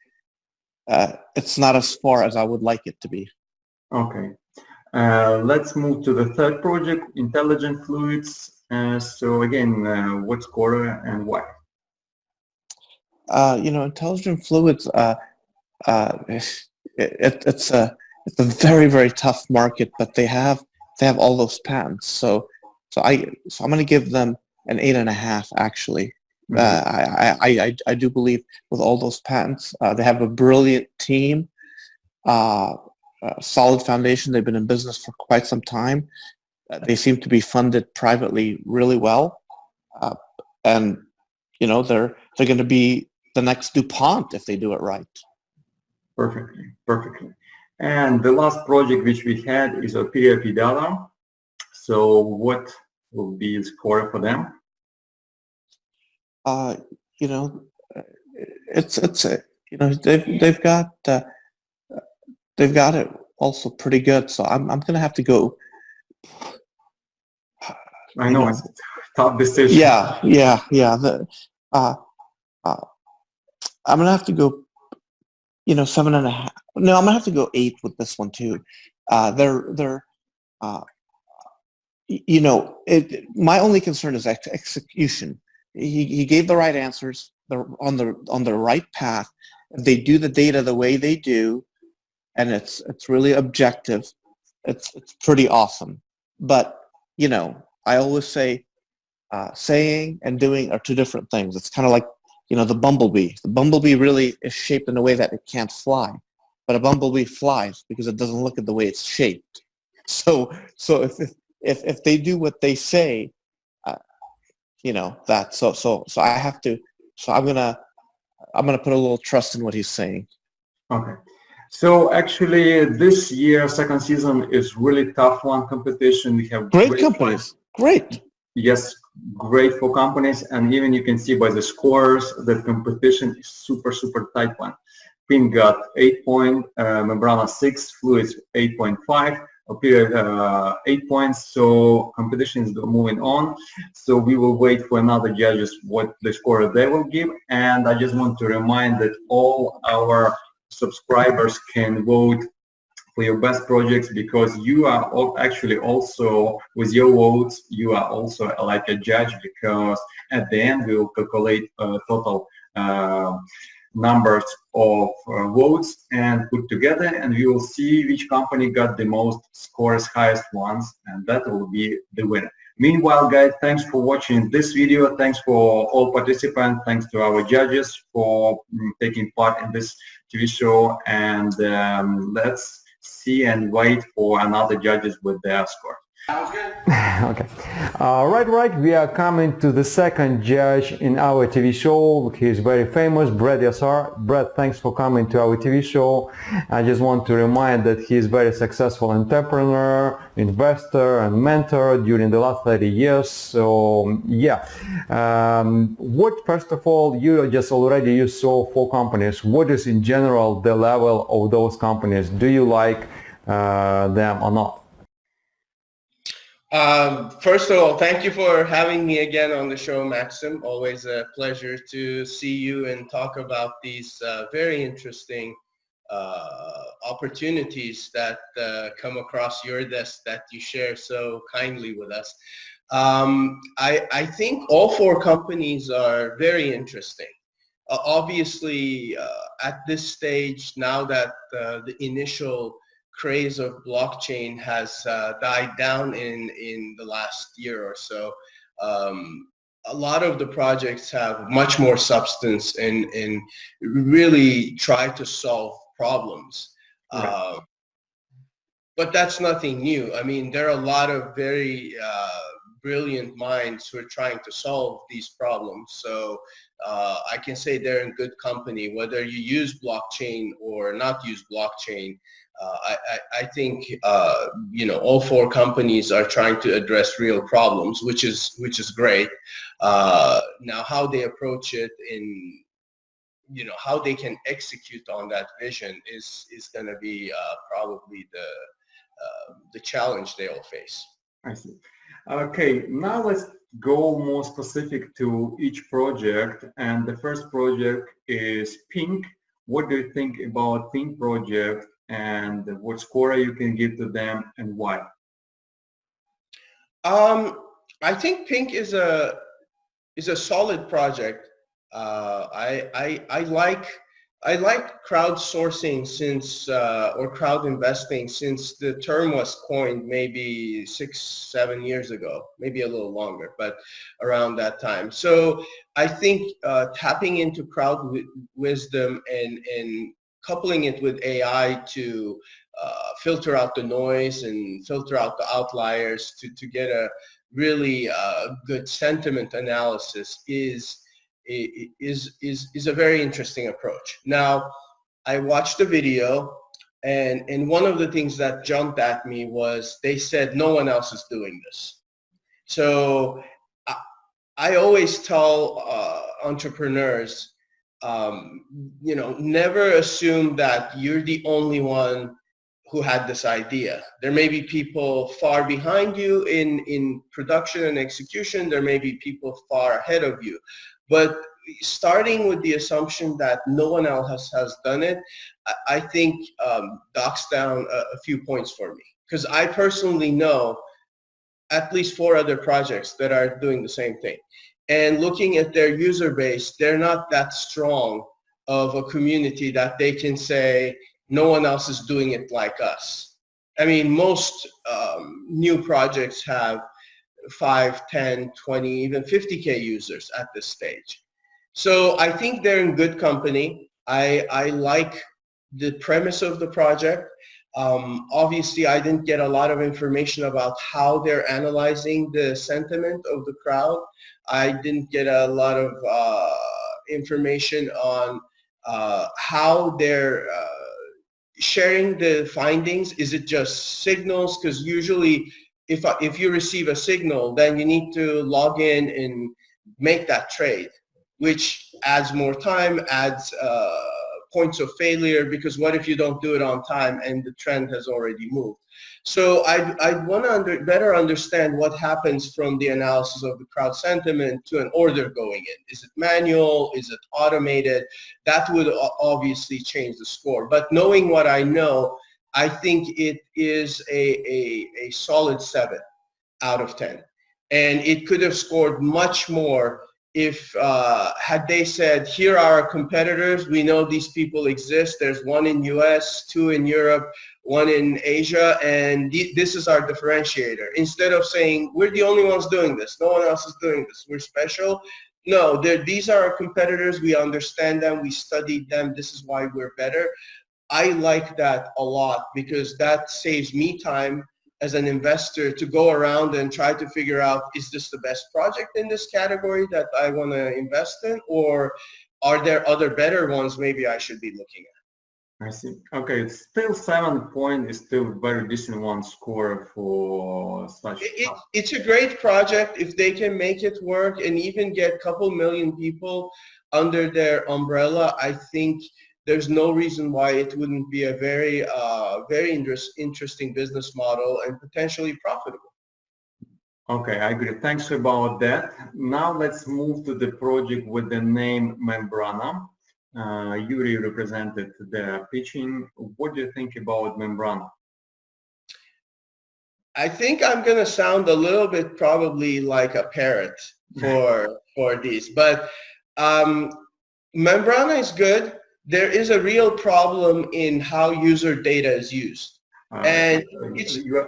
it's not as far as I would like it to be. Okay. Let's move to the third project, intelligent fluids. So again, what score and why? You know, intelligent fluids. It's a very, very tough market, but they have all those patents. So I'm going to give them an 8.5 actually. Mm-hmm. I do believe with all those patents, they have a brilliant team, solid foundation. They've been in business for quite some time. They seem to be funded privately really well, and you know they're going to be the next DuPont if they do it right. Perfectly, perfectly. And the last project which we had is a PRP data. So what will be the score for them? You know, it's you know they've got it also pretty good. So I'm going to have to go. I know it's a tough decision. Yeah. I'm going to have to go. You know, 7.5. No, I'm gonna have to go 8 with this one too. You know, my only concern is execution. He gave the right answers. They're on the right path. If they do the data the way they do, and it's really objective, it's pretty awesome. But you know, I always say, saying and doing are two different things. It's kind of like, you know, the bumblebee. The bumblebee really is shaped in a way that it can't fly, but a bumblebee flies because it doesn't look at the way it's shaped. So if they do what they say, you know that. So I have to. So I'm gonna put a little trust in what he's saying. Okay. So actually, this year, second season is really tough one competition. We have great companies. Great. Yes, great for companies, and even you can see by the scores that competition is super tight one. Pin got 8 point, Membrana 6, Fluids 8.5, Period 8 points. So competition is moving on. So we will wait for another judges what the score they will give. And I just want to remind that all our subscribers can vote for your best projects, because you are actually also, with your votes, you are also like a judge, because at the end we will calculate total numbers of votes and put together, and we will see which company got the most scores, highest ones, and that will be the winner. Meanwhile, guys, thanks for watching this video. Thanks for all participants. Thanks to our judges for taking part in this TV show, and let's see and wait for another judges with their score. Okay. Right. We are coming to the second judge in our TV show. He is very famous, Brad Yasar. Brad, thanks for coming to our TV show. I just want to remind that he is very successful entrepreneur, investor, and mentor during the last 30 years. So yeah, what first of all, you saw 4 companies. What is in general the level of those companies? Do you like them or not? First of all, thank you for having me again on the show, Maxim. Always a pleasure to see you and talk about these very interesting opportunities that come across your desk that you share so kindly with us. I think all 4 companies are very interesting. Obviously, at this stage, now that the initial craze of blockchain has died down in the last year or so, a lot of the projects have much more substance and really try to solve problems. Right. But that's nothing new. I mean, there are a lot of very brilliant minds who are trying to solve these problems. So I can say they're in good company, whether you use blockchain or not use blockchain. I think all four companies are trying to address real problems, which is great. Now, how they approach it in how they can execute on that vision is going to be probably the challenge they all face. I see. Okay, now let's go more specific to each project. And the first project is Pink. What do you think about Pink project, and what score you can give to them, and why? I think Pink is a solid project. I like crowdsourcing since or crowd investing since the term was coined maybe 6-7 years ago, maybe a little longer, but around that time. So I think tapping into crowd wisdom and coupling it with AI to filter out the noise and filter out the outliers to get a really good sentiment analysis is a very interesting approach. Now, I watched the video, and one of the things that jumped at me was they said no one else is doing this. So I always tell entrepreneurs, never assume that you're the only one who had this idea. There may be people far behind you in production and execution. There may be people far ahead of you. But starting with the assumption that no one else has done it, I think knocks down a few points for me. Because I personally know at least 4 other projects that are doing the same thing. And looking at their user base, they're not that strong of a community that they can say, no one else is doing it like us. I mean, most new projects have 5, 10, 20, even 50K users at this stage. So I think they're in good company. I like the premise of the project. Obviously, I didn't get a lot of information about how they're analyzing the sentiment of the crowd. I didn't get a lot of information on how they're sharing the findings. Is it just signals? Because usually if you receive a signal, then you need to log in and make that trade, which adds more time, adds points of failure, because what if you don't do it on time and the trend has already moved? So I want to better understand what happens from the analysis of the crowd sentiment to an order going in. Is it manual? Is it automated? That would obviously change the score. But knowing what I know, I think it is a solid 7 out of 10. And it could have scored much more if had they said, here are our competitors, we know these people exist, there's 1 in US, 2 in Europe, 1 in Asia, and this is our differentiator. Instead of saying, we're the only ones doing this, no one else is doing this, we're special. No, these are our competitors, we understand them, we studied them, this is why we're better. I like that a lot because that saves me time as an investor to go around and try to figure out, is this the best project in this category that I want to invest in, or are there other better ones maybe I should be looking at? I see. Okay, it's still 7 point is still very decent one score for such. It's a great project if they can make it work and even get a couple million people under their umbrella. I think there's no reason why it wouldn't be a very, very interesting business model and potentially profitable. Okay, I agree. Thanks about that. Now let's move to the project with the name Membrana. Yuri represented the pitching. What do you think about Membrana? I think I'm going to sound a little bit probably like a parrot for these, but Membrana is good. There is a real problem in how user data is used. And it's, you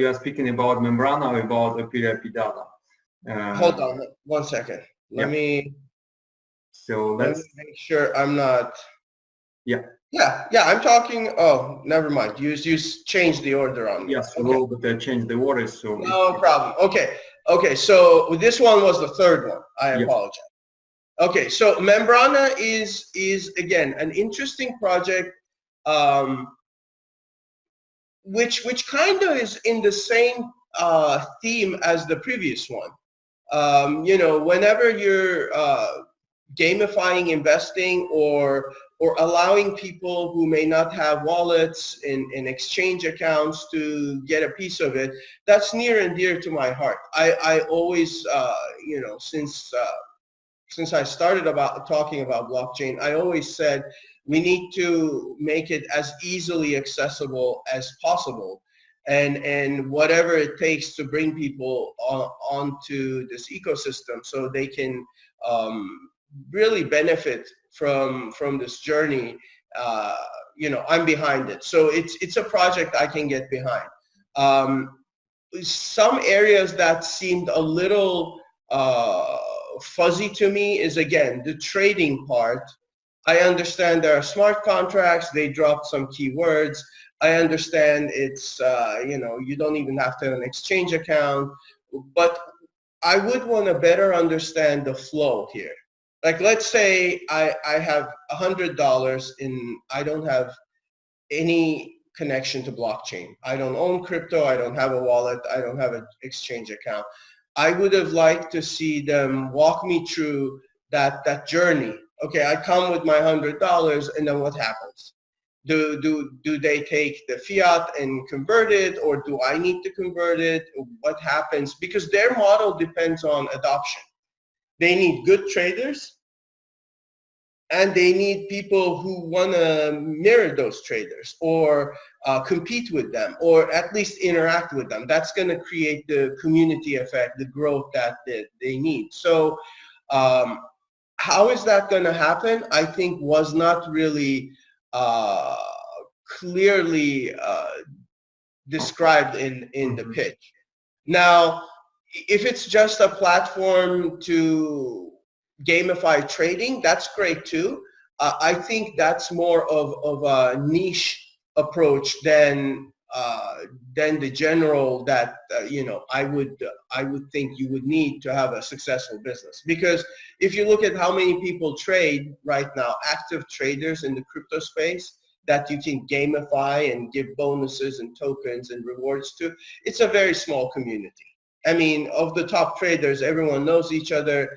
are speaking about Membrana or about API data? Hold on 1 second. Let me make sure I'm not. Yeah, I'm talking. Oh, never mind. You changed the order on me. Yes, a little bit change the order. So no problem. Okay. Okay, so this one was the third one. I Yep. apologize. Okay, so Membrana is again an interesting project, which kind of is in the same theme as the previous one. You know, whenever you're gamifying investing or allowing people who may not have wallets in exchange accounts to get a piece of it, that's near and dear to my heart. I always, you know, since I started talking about blockchain, I always said we need to make it as easily accessible as possible, and whatever it takes to bring people onto this ecosystem so they can really benefit from this journey. You know, I'm behind it, so it's a project I can get behind. Some areas that seemed a little fuzzy to me is, again, the trading part. I understand there are smart contracts, they dropped some keywords. I understand it's, you know, you don't even have to have an exchange account, but I would want to better understand the flow here. Like, let's say I have $100 and I don't have any connection to blockchain. I don't own crypto, I don't have a wallet, I don't have an exchange account. I would have liked to see them walk me through that journey. Okay, I come with my $100, and then what happens? Do they take the fiat and convert it, or do I need to convert it? What happens? Because their model depends on adoption. They need good traders, and they need people who want to mirror those traders or compete with them, or at least interact with them. That's going to create the community effect, the growth that they need. So how is that going to happen? I think was not really clearly described in the pitch. Now, if it's just a platform to gamify trading, that's great too. I think that's more of a niche approach than the general that you know, I would think you would need to have a successful business. Because if you look at how many people trade right now, active traders in the crypto space that you can gamify and give bonuses and tokens and rewards to, it's a very small community. I mean, of the top traders, everyone knows each other.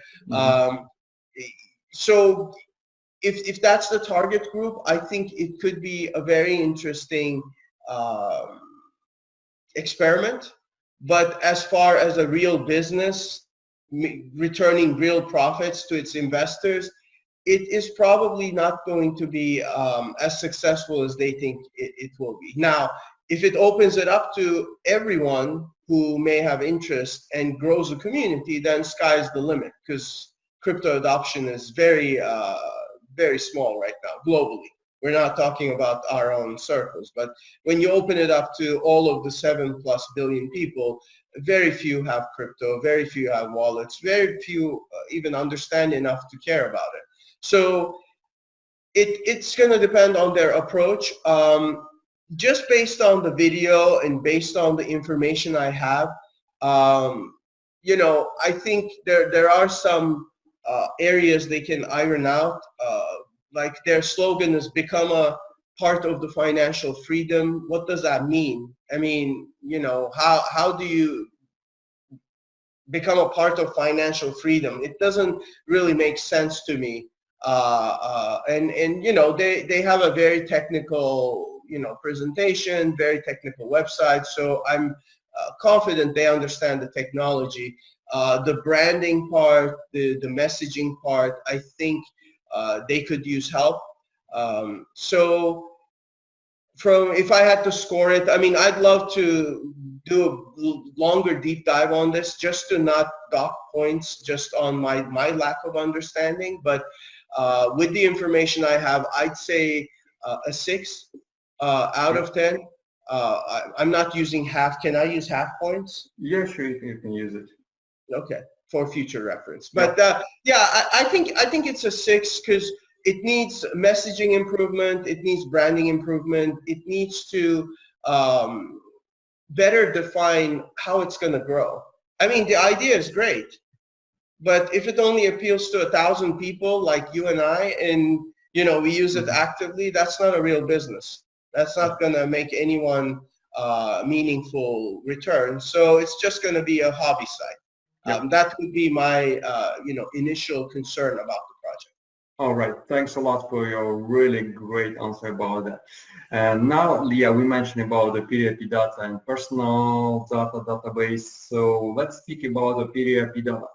So if that's the target group, I think it could be a very interesting experiment. But as far as a real business, returning real profits to its investors, it is probably not going to be as successful as they think it will be. Now, if it opens it up to everyone who may have interest and grows a community, then sky's the limit, because crypto adoption is very, very small right now globally. We're not talking about our own circles, but when you open it up to all of the 7+ billion people, very few have crypto, very few have wallets, very few even understand enough to care about it. So it's going to depend on their approach. Just based on the video and based on the information I have, you know, I think there are some areas they can iron out. Like their slogan is become a part of the financial freedom. What does that mean? I mean, you know, how do you become a part of financial freedom? It doesn't really make sense to me. And you know, they have a very technical, you know, presentation, very technical website. So I'm confident they understand the technology. The branding part, the messaging part, I think they could use help. So if I had to score it, I mean, I'd love to do a longer deep dive on this, just to not dock points just on my lack of understanding. But with the information I have, I'd say a 6 out of 10. I'm not using half. Can I use half points? Yeah, sure, you can use it. Okay, for future reference. But yeah, I think it's a 6, because it needs messaging improvement, it needs branding improvement, it needs to better define how it's going to grow. I mean, the idea is great, but if it only appeals to 1,000 people like you and I, and we use it actively, that's not a real business. That's not going to make anyone meaningful return. So it's just going to be a hobby site. That would be my initial concern about the project. All right, thanks a lot for your really great answer about that. And now, Leah, we mentioned about the PDIP data and personal data database. So let's speak about the PDIP data.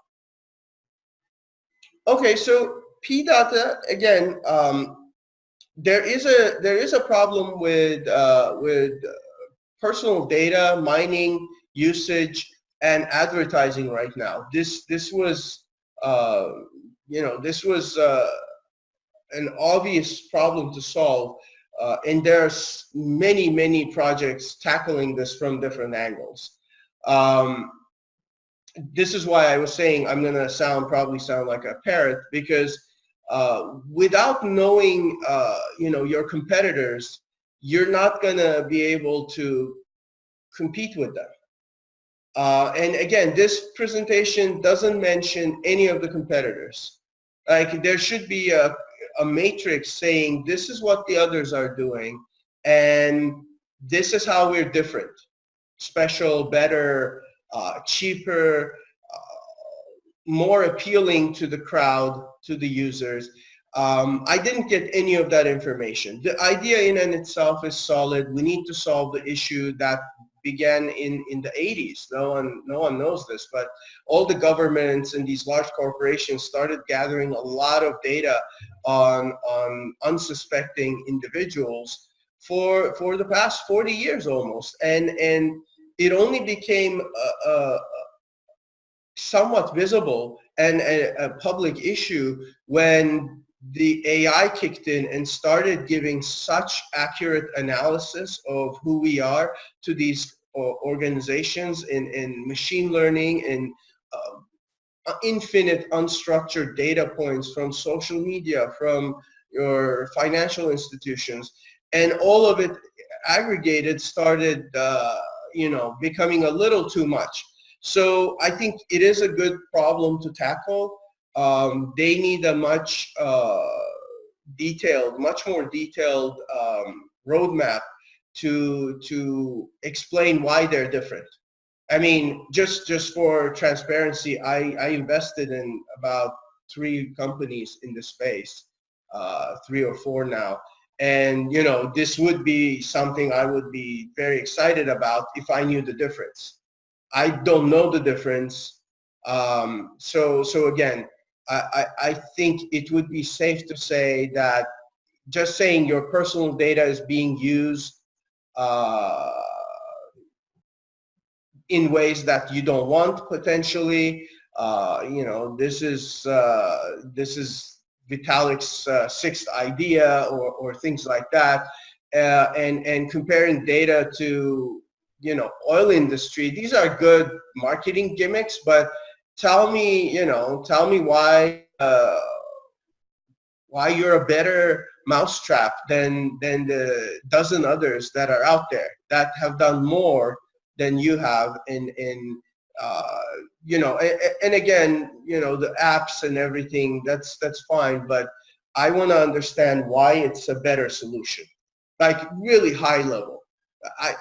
Okay, so P-data, again, there is a problem with personal data mining, usage, and advertising right now. This was an obvious problem to solve, and there's many projects tackling this from different angles. This is why I was saying I'm going to probably sound like a parrot, because without knowing your competitors, you're not going to be able to compete with them. And again, this presentation doesn't mention any of the competitors. Like, there should be a matrix saying this is what the others are doing and this is how we're different, special, better, cheaper, more appealing to the crowd, to the users. I didn't get any of that information. The idea in and itself is solid. We need to solve the issue that began in the 80s. No one knows this, but all the governments and these large corporations started gathering a lot of data on unsuspecting individuals for the past 40 years almost, and it only became somewhat visible and a public issue when the AI kicked in and started giving such accurate analysis of who we are to these organizations in machine learning and infinite unstructured data points from social media, from your financial institutions, and all of it aggregated started becoming a little too much. So I think it is a good problem to tackle. They need a much more detailed roadmap to explain why they're different. I mean, just for transparency, I invested in about 3 companies in this space, 3 or 4 now. And, this would be something I would be very excited about if I knew the difference. I don't know the difference. So again, I think it would be safe to say that just saying your personal data is being used in ways that you don't want potentially, this is Vitalik's 6th idea or things like that, and comparing data to oil industry. These are good marketing gimmicks, but tell me why you're a better mousetrap than the dozen others that are out there that have done more than you have and again, the apps and everything, that's fine, but I want to understand why it's a better solution, like really high level.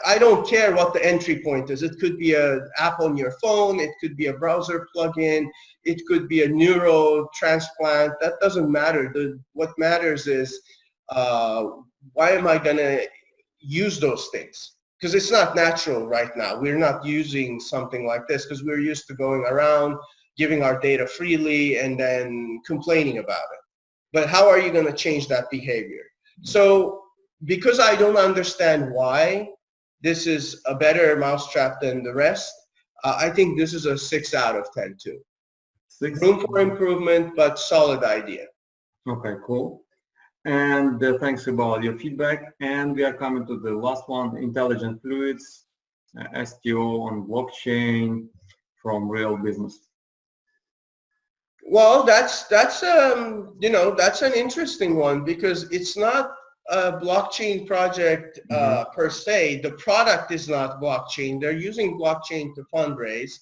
I don't care what the entry point is. It could be an app on your phone. It could be a browser plugin. It could be a neuro transplant. That doesn't matter. What matters is why am I going to use those things? Because it's not natural right now. We're not using something like this because we're used to going around, giving our data freely, and then complaining about it. But how are you going to change that behavior? So because I don't understand why this is a better mousetrap than the rest, I think this is a 6 out of 10 too. Room for improvement, but solid idea. Okay, cool. And thanks about your feedback. And we are coming to the last one, intelligent fluids, STO on blockchain from real business. Well, that's an interesting one because it's not a blockchain project per se. The product is not blockchain. They're using blockchain to fundraise.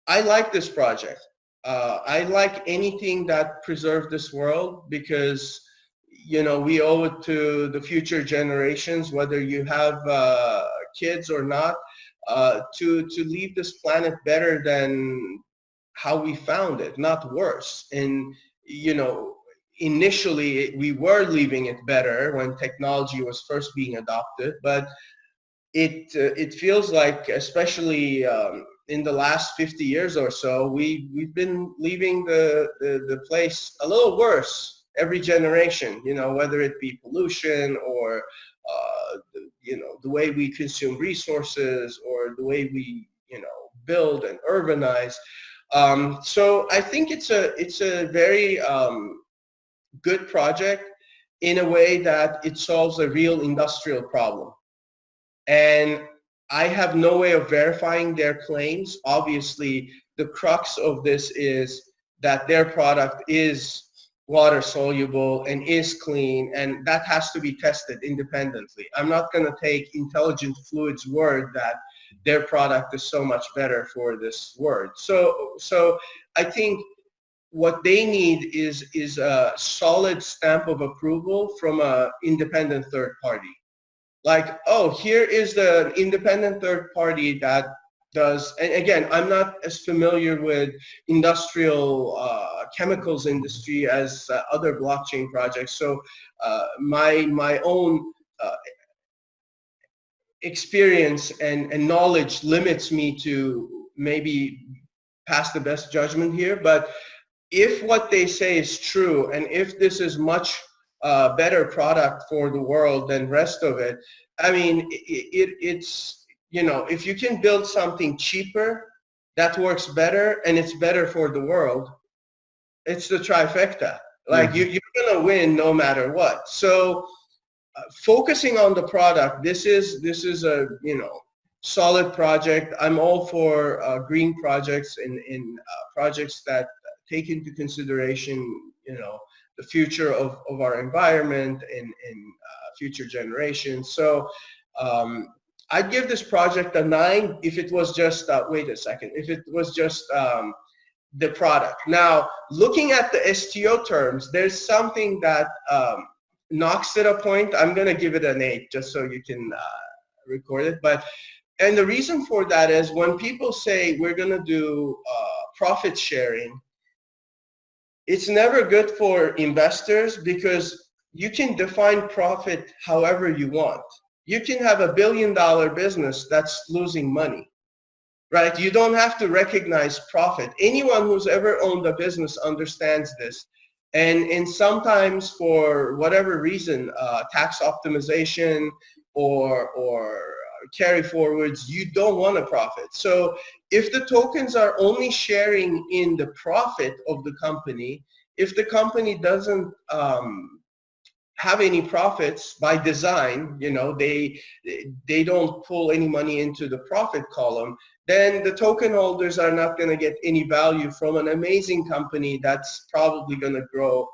I like this project. I like anything that preserves this world because, you know, we owe it to the future generations, whether you have kids or not, to leave this planet better than how we found it, not worse. And, you know, initially we were leaving it better when technology was first being adopted, but it feels like, especially in the last 50 years or so, we've been leaving the place a little worse every generation, you know, whether it be pollution or you know, the way we consume resources or the way we, you know, build and urbanize. So I think it's a very good project in a way that it solves a real industrial problem. And I have no way of verifying their claims. Obviously, the crux of this is that their product is water soluble and is clean, and that has to be tested independently. I'm not going to take Intelligent Fluid's word that their product is so much better for this word. So I think what they need is a solid stamp of approval from an independent third party. Like, oh, here is the independent third party that does, and again, I'm not as familiar with industrial chemicals industry as other blockchain projects. So my own experience and knowledge limits me to maybe pass the best judgment here. But if what they say is true, and if this is much better product for the world than rest of it, I mean, it's, you know, if you can build something cheaper that works better and it's better for the world, it's the trifecta. Like, you're gonna win no matter what. So focusing on the product, this is a, you know, solid project. I'm all for green projects and projects that take into consideration, you know, the future of our environment and future generations. So I'd give this project a 9 if it was just, wait a second, if it was just the product. Now, looking at the STO terms, there's something that knocks it a point. I'm going to give it an 8 just so you can record it. But, and the reason for that is when people say we're going to do profit sharing, it's never good for investors because you can define profit however you want. You can have $1 billion business that's losing money, right? You don't have to recognize profit. Anyone who's ever owned a business understands this. And sometimes for whatever reason, tax optimization or carry forwards, you don't want a profit. So if the tokens are only sharing in the profit of the company, if the company doesn't have any profits by design, you know, they don't pull any money into the profit column, then the token holders are not going to get any value from an amazing company that's probably going to grow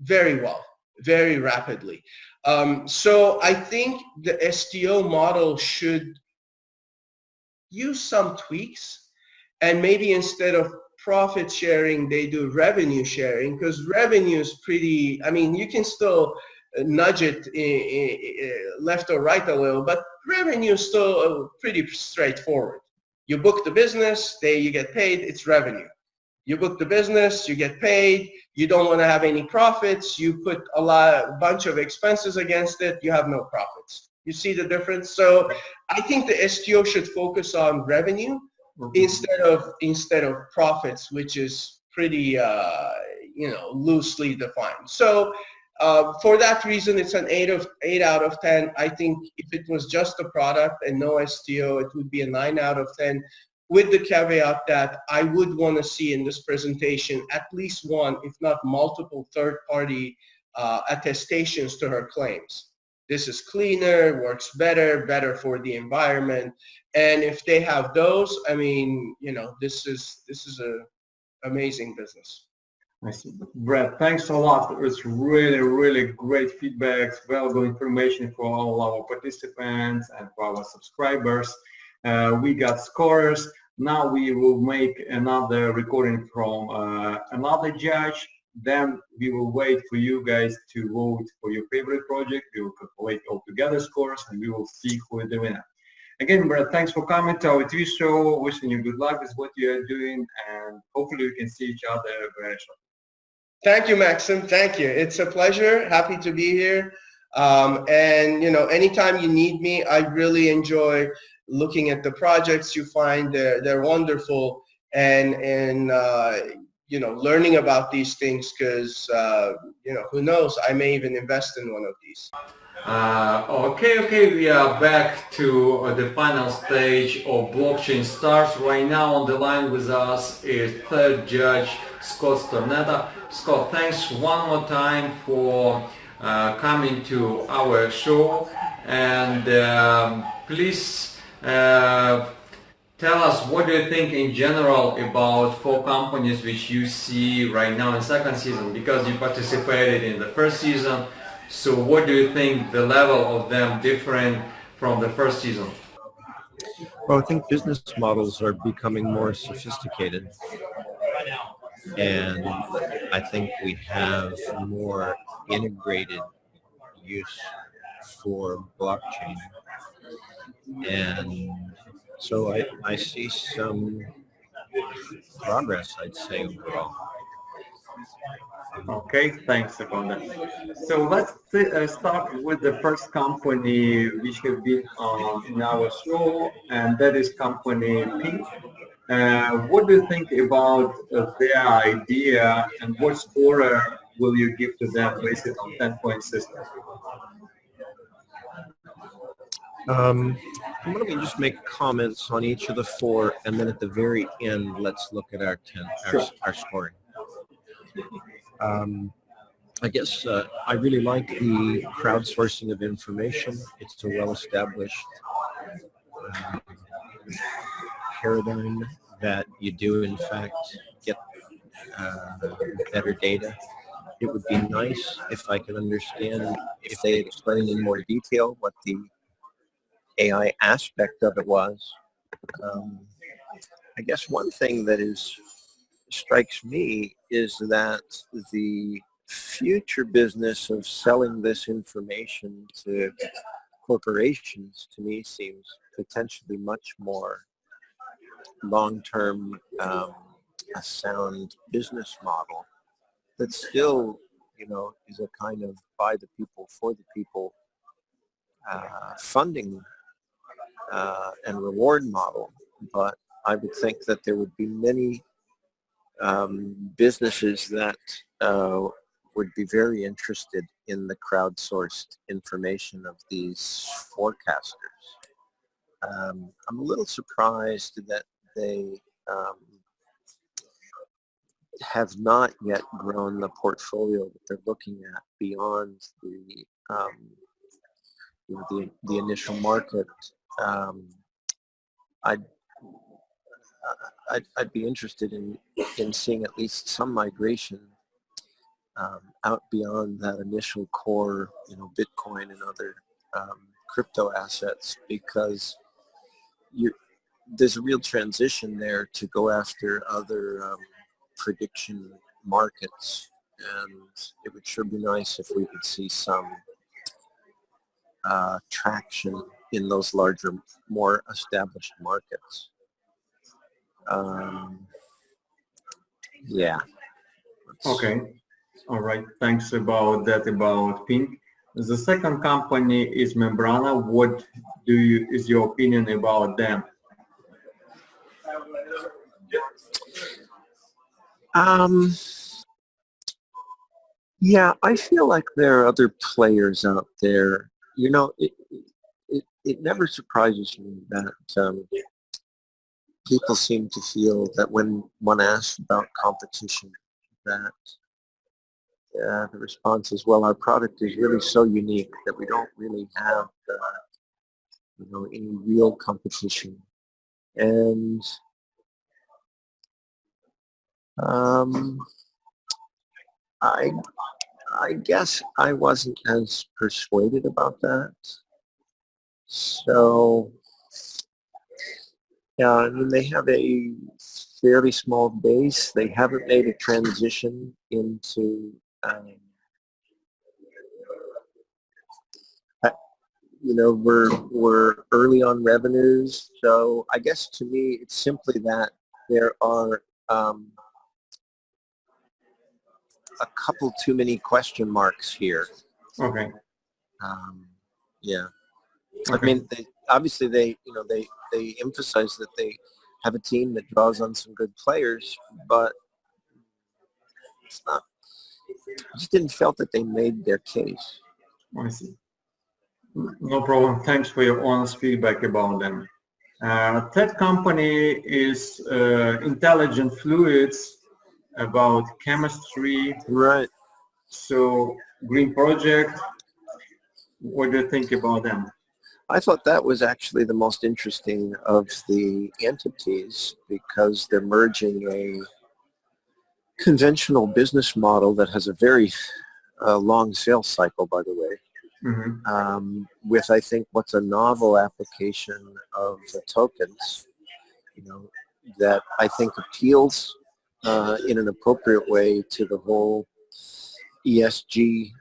very well, very rapidly. So I think the STO model should use some tweaks, and maybe instead of profit sharing, they do revenue sharing, because revenue is pretty, I mean, you can still nudge it left or right a little, but revenue is still pretty straightforward. You book the business, you get paid, it's revenue. You book the business, you get paid, you don't want to have any profits, you put a bunch of expenses against it, you have no profits. You see the difference? So I think the STO should focus on revenue instead of profits, which is pretty you know, loosely defined. So for that reason, it's an 8 out of 10. I think if it was just a product and no STO, it would be a 9 out of 10, with the caveat that I would want to see in this presentation at least one, if not multiple, third-party attestations to her claims. This is cleaner, works better for the environment. And if they have those, I mean, you know, this is a amazing business. I see. Brett, thanks a lot. It's really, really great feedback, valuable information for all our participants and for our subscribers. We got scores. Now we will make another recording from another judge. Then we will wait for you guys to vote for your favorite project. We will calculate all together scores and we will see who is the winner. Again, Brett, thanks for coming to our TV show. Wishing you good luck with what you are doing, and hopefully we can see each other very shortly. Thank you, Maxim. Thank you. It's a pleasure. Happy to be here. And, you know, anytime you need me, I really enjoy looking at the projects you find. They're wonderful. And you know, learning about these things because, you know, who knows, I may even invest in one of these. Okay, we are back to the final stage of Blockchain Stars. Right now on the line with us is third judge, Scott Stornetta. Scott, thanks one more time for coming to our show, and please tell us what do you think in general about 4 companies which you see right now in second season, because you participated in the first season. So what do you think the level of them different from the first season? Well, I think business models are becoming more sophisticated, and I think we have more integrated use for blockchain, and so I see some progress, I'd say, overall. Okay, thanks about that. So let's start with the first company which has been in our show, and that is company Pink. What do you think about their idea, and what score will you give to them based on 10-point system? Let me just make comments on each of the 4, and then at the very end, let's look at our scoring. I guess I really like the crowdsourcing of information. It's a well-established paradigm that you do, in fact, get better data. It would be nice if I could understand, if they explained in more detail what the AI aspect of it was. I guess one thing that strikes me is that the future business of selling this information to corporations, to me, seems potentially much more long-term, a sound business model that still, you know, is a kind of by the people, for the people funding and reward model. But I would think that there would be many businesses that would be very interested in the crowdsourced information of these forecasters. I'm a little surprised that they have not yet grown the portfolio that they're looking at beyond the the initial market. I'd be interested in seeing at least some migration out beyond that initial core, you know, Bitcoin and other crypto assets, because there's a real transition there to go after other prediction markets, and it would sure be nice if we could see some traction in those larger, more established markets. Yeah. Okay. All right. Thanks about that, about Pink. The second company is Membrana. What is your opinion about them? Yeah, I feel like there are other players out there. You know, it never surprises me that people seem to feel that when one asks about competition, that the response is, well, our product is really so unique that we don't really have, you know, any real competition. And I guess I wasn't as persuaded about that. So, yeah, I mean, they have a fairly small base. They haven't made a transition into, we're early on revenues. So I guess to me, it's simply that there are a couple too many question marks here. Okay. Yeah. Okay. I mean, obviously they emphasize that they have a team that draws on some good players, but it's not. I just didn't felt that they made their case. I see. No problem. Thanks for your honest feedback about them. Third company is Intelligent Fluids, about chemistry. Right. So Green Project, what do you think about them? I thought that was actually the most interesting of the entities because they're merging a conventional business model that has a very long sales cycle, by the way, with, I think, what's a novel application of the tokens, that I think appeals in an appropriate way to the whole ESG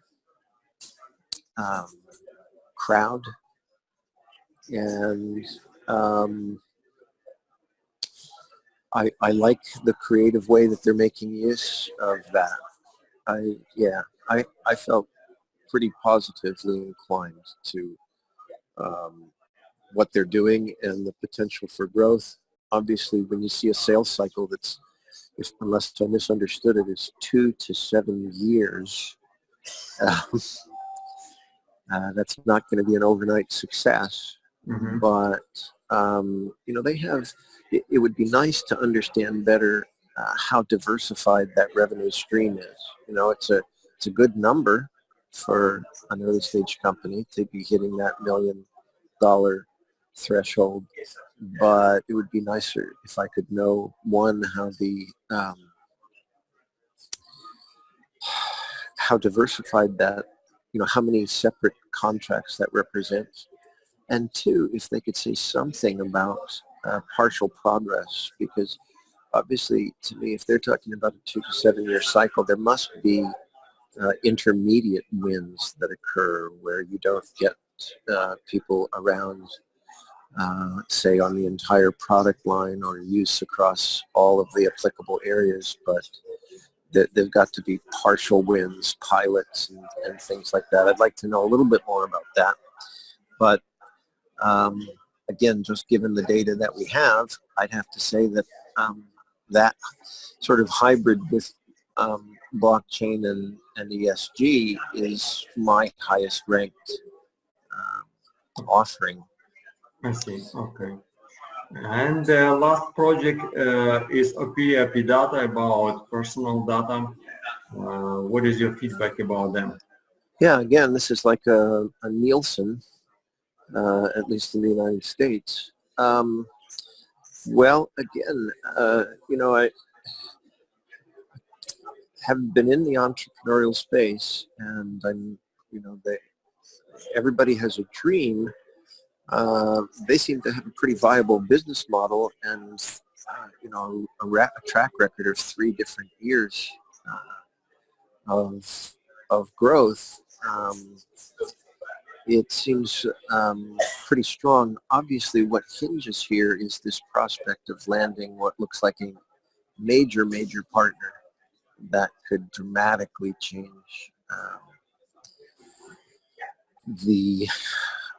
crowd. And I like the creative way that they're making use of that. I felt pretty positively inclined to what they're doing and the potential for growth. Obviously, when you see a sales cycle that's, unless I misunderstood it, is 2 to 7 years, that's not going to be an overnight success. But they have. It would be nice to understand better how diversified that revenue stream is. It's a good number for an early stage company to be hitting that $1 million threshold, but it would be nicer if I could know, one, how diversified that, how many separate contracts that represents, and two, if they could say something about partial progress, because obviously, to me, if they're talking about a 2 to 7 year cycle, there must be intermediate wins that occur where you don't get people around, say, on the entire product line or use across all of the applicable areas, but they've got to be partial wins, pilots, and things like that. I'd like to know a little bit more about that. But again, just given the data that we have, I'd have to say that that sort of hybrid with blockchain and ESG is my highest ranked offering. I see. Okay. And the last project is OP data, about personal data. What is your feedback about them? Yeah, again, this is like a Nielsen, at least in the United States. Well, again, I have been in the entrepreneurial space, and I'm, everybody has a dream. They seem to have a pretty viable business model and, a track record of 3 different years of growth. It seems pretty strong. Obviously, what hinges here is this prospect of landing what looks like a major partner that could dramatically change the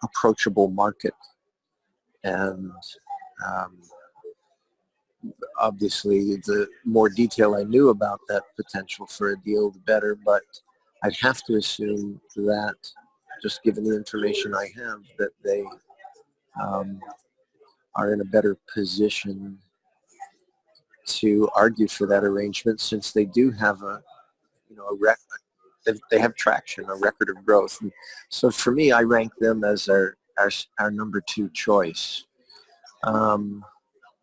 approachable market. And obviously, the more detail I knew about that potential for a deal, the better. But I'd have to assume that, just given the information I have, that they are in a better position to argue for that arrangement, since they do have they have traction, a record of growth. And so for me, I rank them as our number 2 choice.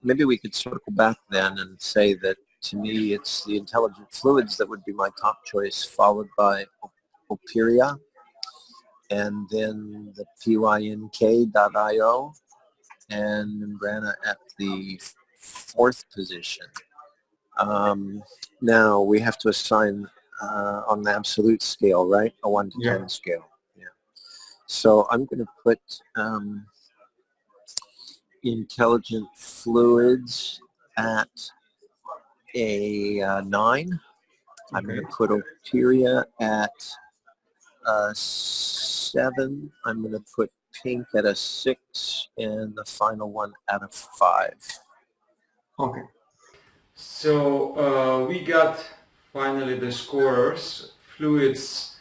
Maybe we could circle back then and say that to me, it's the intelligent fluids that would be my top choice, followed by Operia, and then the PYNK.io, and Membrana at the fourth position. Now we have to assign on the absolute scale, right? A 1 to 10 scale. Yeah. So I'm going to put intelligent fluids at a 9. I'm going to put Operia at 7. I'm going to put Pink at a 6, and the final one at a 5. Okay. So we got finally the scorers. Fluids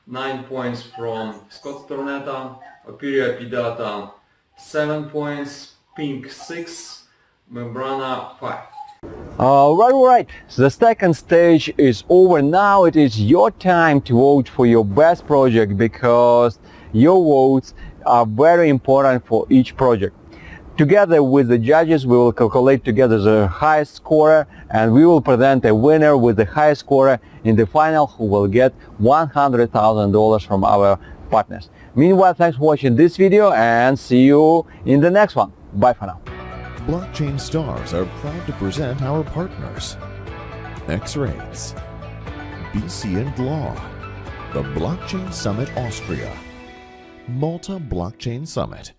9 points from Scott Stornetta, Operia Pidata 7 points, Pink 6, Membrana 5. Right. So the second stage is over. Now it is your time to vote for your best project, because your votes are very important for each project. Together with the judges, we will calculate together the highest scorer, and we will present a winner with the highest scorer in the final, who will get $100,000 from our partners. Meanwhile, thanks for watching this video, and see you in the next one. Bye for now. Blockchain Stars are proud to present our partners: X-Rates, BC and Law, the Blockchain Summit Austria, Malta Blockchain Summit.